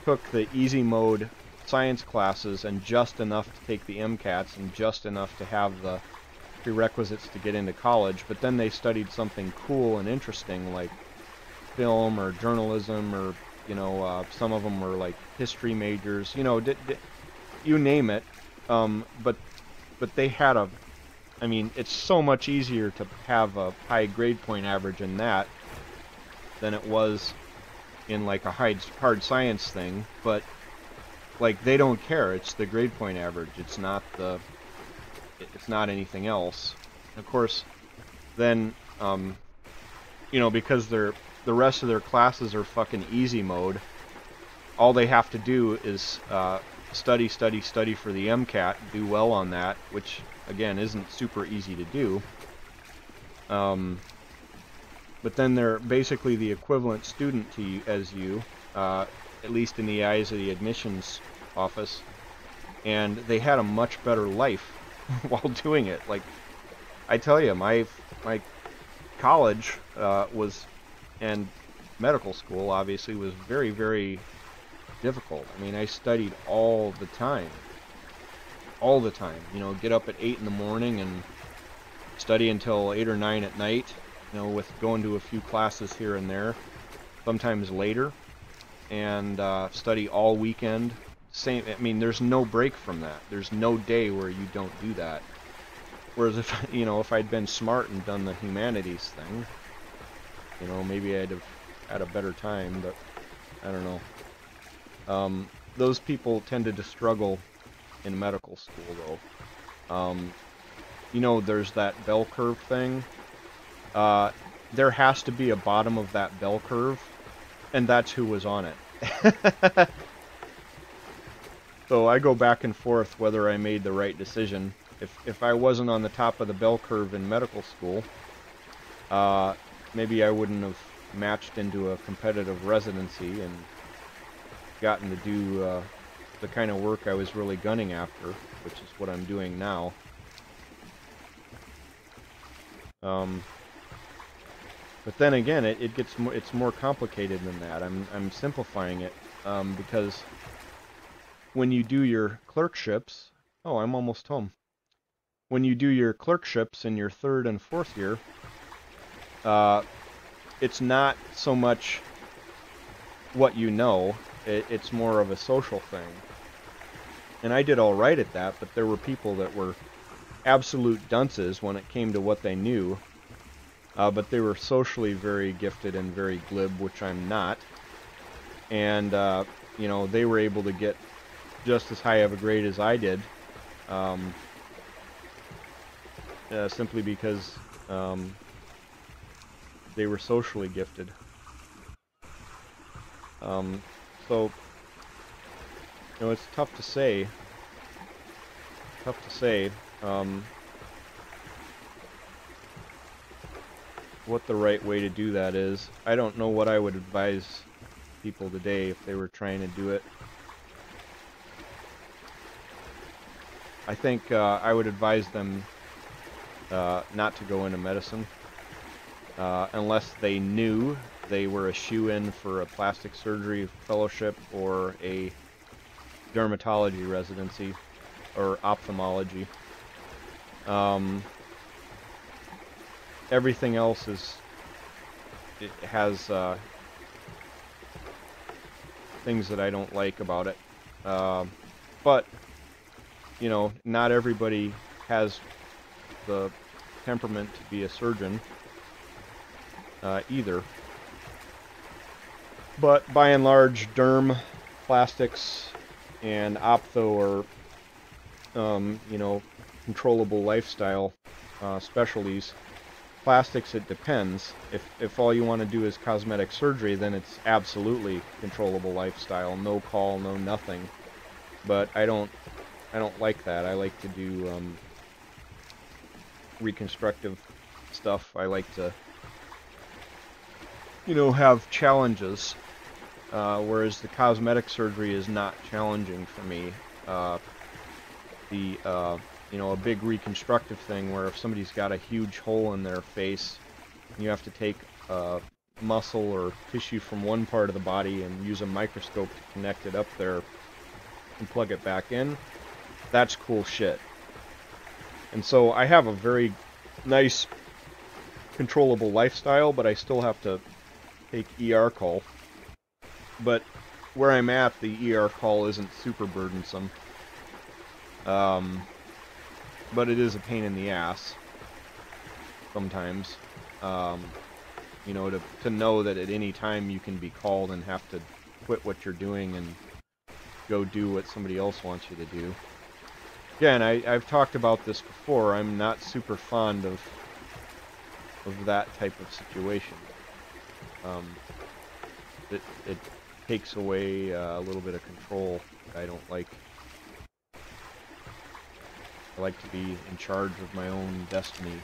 took the easy mode science classes and just enough to take the MCATs and just enough to have the prerequisites to get into college, but then they studied something cool and interesting like film or journalism, or some of them were like history majors, you name it. But they had I mean, it's so much easier to have a high grade point average in that than it was in like a hard science thing. But like, they don't care. It's the grade point average. It's not anything else. And of course, then because the rest of their classes are fucking easy mode, all they have to do is study for the MCAT, do well on that, which again isn't super easy to do. But then they're basically the equivalent student to you, at least in the eyes of the admissions office, and they had a much better life while doing it. Like, I tell you, my college and medical school obviously was very, very difficult. I mean, I studied all the time. Get up at 8 in the morning and study until 8 or 9 at night, with going to a few classes here and there, sometimes later, and study all weekend. I mean, there's no break from that. There's no day where you don't do that. Whereas if I'd been smart and done the humanities thing, maybe I'd have had a better time, but I don't know. Those people tended to struggle in medical school, though. There's that bell curve thing. There has to be a bottom of that bell curve, and that's who was on it. So I go back and forth whether I made the right decision. If I wasn't on the top of the bell curve in medical school, maybe I wouldn't have matched into a competitive residency and gotten to do the kind of work I was really gunning after, which is what I'm doing now. But then again, it's more complicated than that. I'm simplifying it because when you do your clerkships, oh, I'm almost home. When you do your clerkships in your 3rd and 4th year, it's not so much what you know, it's more of a social thing. And I did all right at that, but there were people that were absolute dunces when it came to what they knew. But they were socially very gifted and very glib, which I'm not. And, they were able to get just as high of a grade as I did, simply because they were socially gifted. So, it's tough to say. What the right way to do that is. I don't know what I would advise people today if they were trying to do it. I think I would advise them not to go into medicine unless they knew they were a shoo-in for a plastic surgery fellowship or a dermatology residency or ophthalmology. Everything else has things that I don't like about it. But, not everybody has the temperament to be a surgeon either. But by and large, derm, plastics, and ophtho are, controllable lifestyle specialties. Plastics, it depends. If all you want to do is cosmetic surgery, then it's absolutely controllable lifestyle. No call, no nothing. But I don't like that. I like to do reconstructive stuff. I like to, have challenges. Whereas the cosmetic surgery is not challenging for me. A big reconstructive thing where if somebody's got a huge hole in their face, you have to take muscle or tissue from one part of the body and use a microscope to connect it up there. and plug it back in, that's cool shit. And so I have a very nice, controllable lifestyle, but I still have to take ER call. But where I'm at, the ER call isn't super burdensome. But it is a pain in the ass sometimes. You know, to know that at any time you can be called and have to quit what you're doing and go do what somebody else wants you to do. Again, I've talked about this before. I'm not super fond of that type of situation. It takes away a little bit of control that I don't like. I like to be in charge of my own destiny,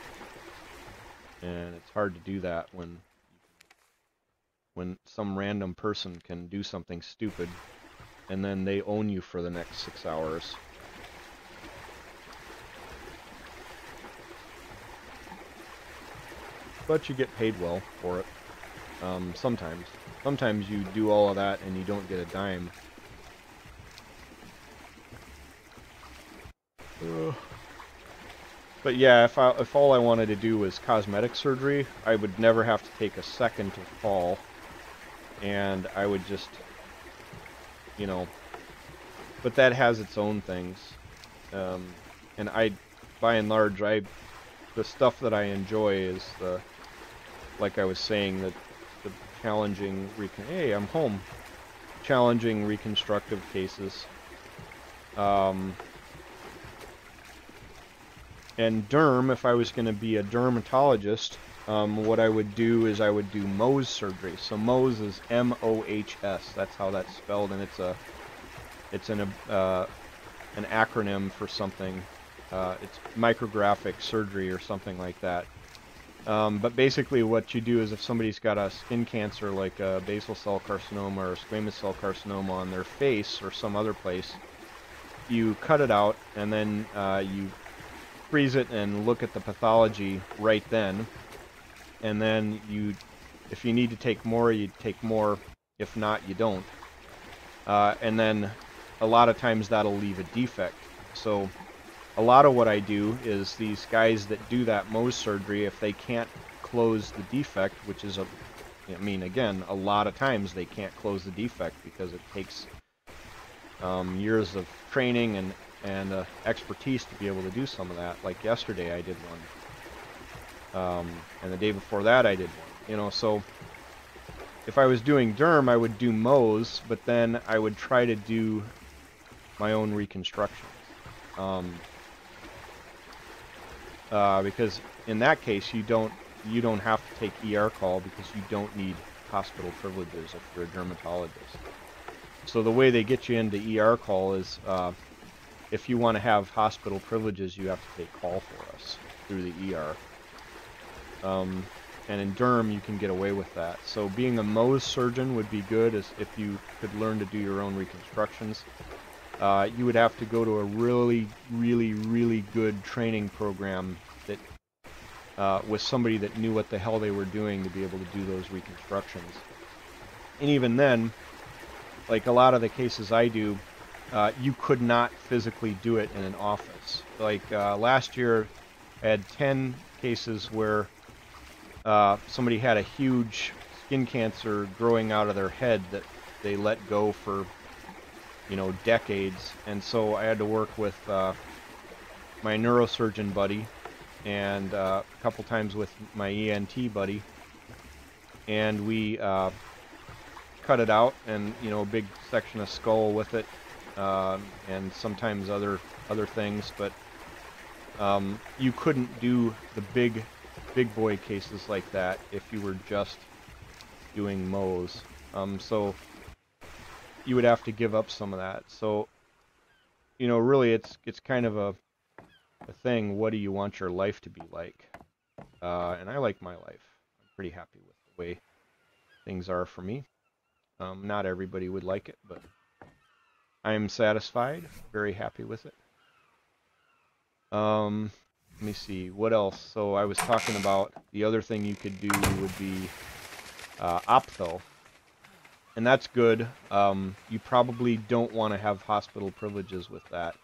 and it's hard to do that when some random person can do something stupid and then they own you for the next 6 hours. But you get paid well for it. Sometimes. Sometimes you do all of that and you don't get a dime. But yeah, if all I wanted to do was cosmetic surgery, I would never have to take a second to fall. And I would just, you know, but that has its own things. And by and large, the stuff that I enjoy is like I was saying, the challenging, hey, I'm home. Challenging reconstructive cases. And derm, if I was going to be a dermatologist, what I would do is I would do Mohs surgery. So Mohs is M-O-H-S. That's how that's spelled, and it's an acronym for something. It's micrographic surgery or something like that. But basically what you do is if somebody's got a skin cancer like a basal cell carcinoma or squamous cell carcinoma on their face or some other place, you cut it out and then you freeze it and look at the pathology right then, and then if you need to take more, you take more. If not, you don't. And then a lot of times that'll leave a defect. So a lot of what I do is these guys that do that Mohs surgery, if they can't close the defect, which is again, a lot of times they can't close the defect because it takes years of training and expertise to be able to do some of that. Like yesterday I did one. And the day before that I did one. You know, so if I was doing derm, I would do Mohs, but then I would try to do my own reconstructions. Because in that case you don't have to take ER call because you don't need hospital privileges if you're a dermatologist. So the way they get you into ER call is if you want to have hospital privileges, you have to take call for us through the ER. And in derm, you can get away with that. So being a Mohs surgeon would be good as if you could learn to do your own reconstructions. You would have to go to a really, really, really good training program that with somebody that knew what the hell they were doing to be able to do those reconstructions. And even then, like a lot of the cases I do, you could not physically do it in an office. Like last year, I had 10 cases where somebody had a huge skin cancer growing out of their head that they let go for, you know, decades. And so I had to work with my neurosurgeon buddy and a couple times with my ENT buddy. And we cut it out and, you know, a big section of skull with it. And sometimes other things, but you couldn't do the big boy cases like that if you were just doing Mohs. So you would have to give up some of that. So, you know, really it's kind of a thing. What do you want your life to be like? And I like my life. I'm pretty happy with the way things are for me. Not everybody would like it, but I'm satisfied, very happy with it. Let me see, what else? So I was talking about the other thing you could do would be ophtho. and that's good. You probably don't want to have hospital privileges with that,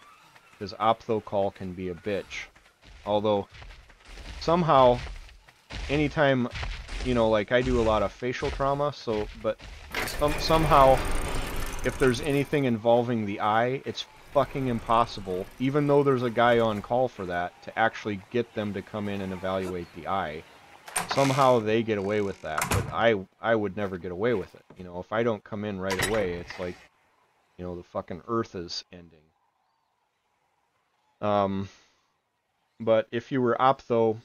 because optho call can be a bitch. Although, somehow, anytime, you know, like I do a lot of facial trauma, so, but somehow, if there's anything involving the eye, it's fucking impossible, even though there's a guy on call for that, to actually get them to come in and evaluate the eye. Somehow they get away with that, but I would never get away with it. You know, if I don't come in right away, it's like, you know, the fucking earth is ending. But if you were optho,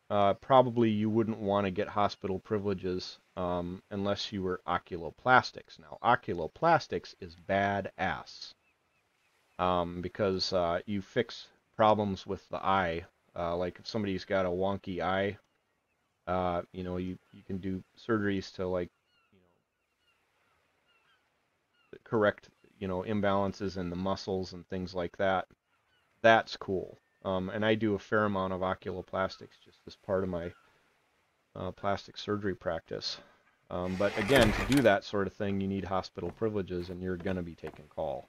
probably you wouldn't want to get hospital privileges unless you were oculoplastics. Now, oculoplastics is badass because you fix problems with the eye. Like if somebody's got a wonky eye, you know, you can do surgeries to, like, you know, correct, you know, imbalances in the muscles and things like that. That's cool. And I do a fair amount of oculoplastics just as part of my plastic surgery practice. But again, to do that sort of thing, you need hospital privileges, and you're going to be taking call.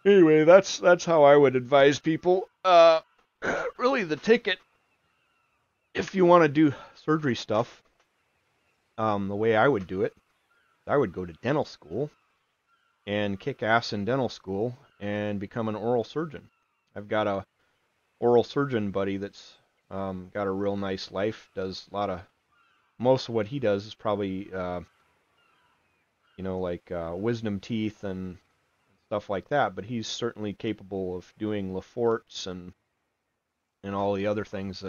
Anyway, that's how I would advise people. Really, the ticket, if you want to do surgery stuff, the way I would do it, I would go to dental school and kick ass in dental school and become an oral surgeon. I've got a oral surgeon buddy that's got a real nice life. Does a lot of, most of what he does is probably you know, like wisdom teeth and stuff like that. But he's certainly capable of doing Leforts and all the other things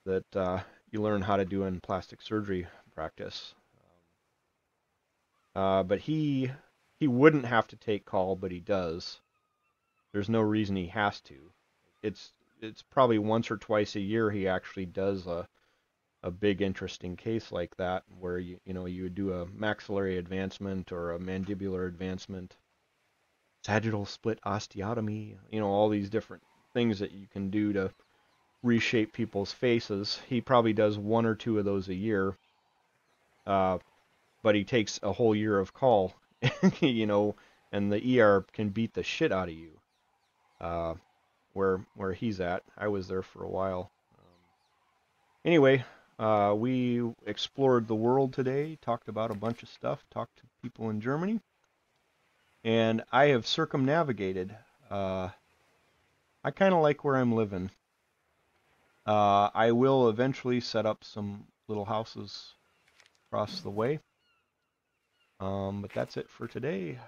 that you learn how to do in plastic surgery practice. But he wouldn't have to take call, but he does. There's no reason he has to. It's probably once or twice a year he actually does a big interesting case like that, where you know, you would do a maxillary advancement or a mandibular advancement, sagittal split osteotomy, you know, all these different things that you can do to reshape people's faces. He probably does one or two of those a year, but he takes a whole year of call, you know, and the ER can beat the shit out of you. Where he's at, I was there for a while. Anyway, we explored the world today, talked about a bunch of stuff, talked to people in Germany, and I have circumnavigated. I kind of like where I'm living. I will eventually set up some little houses across the way. But that's it for today.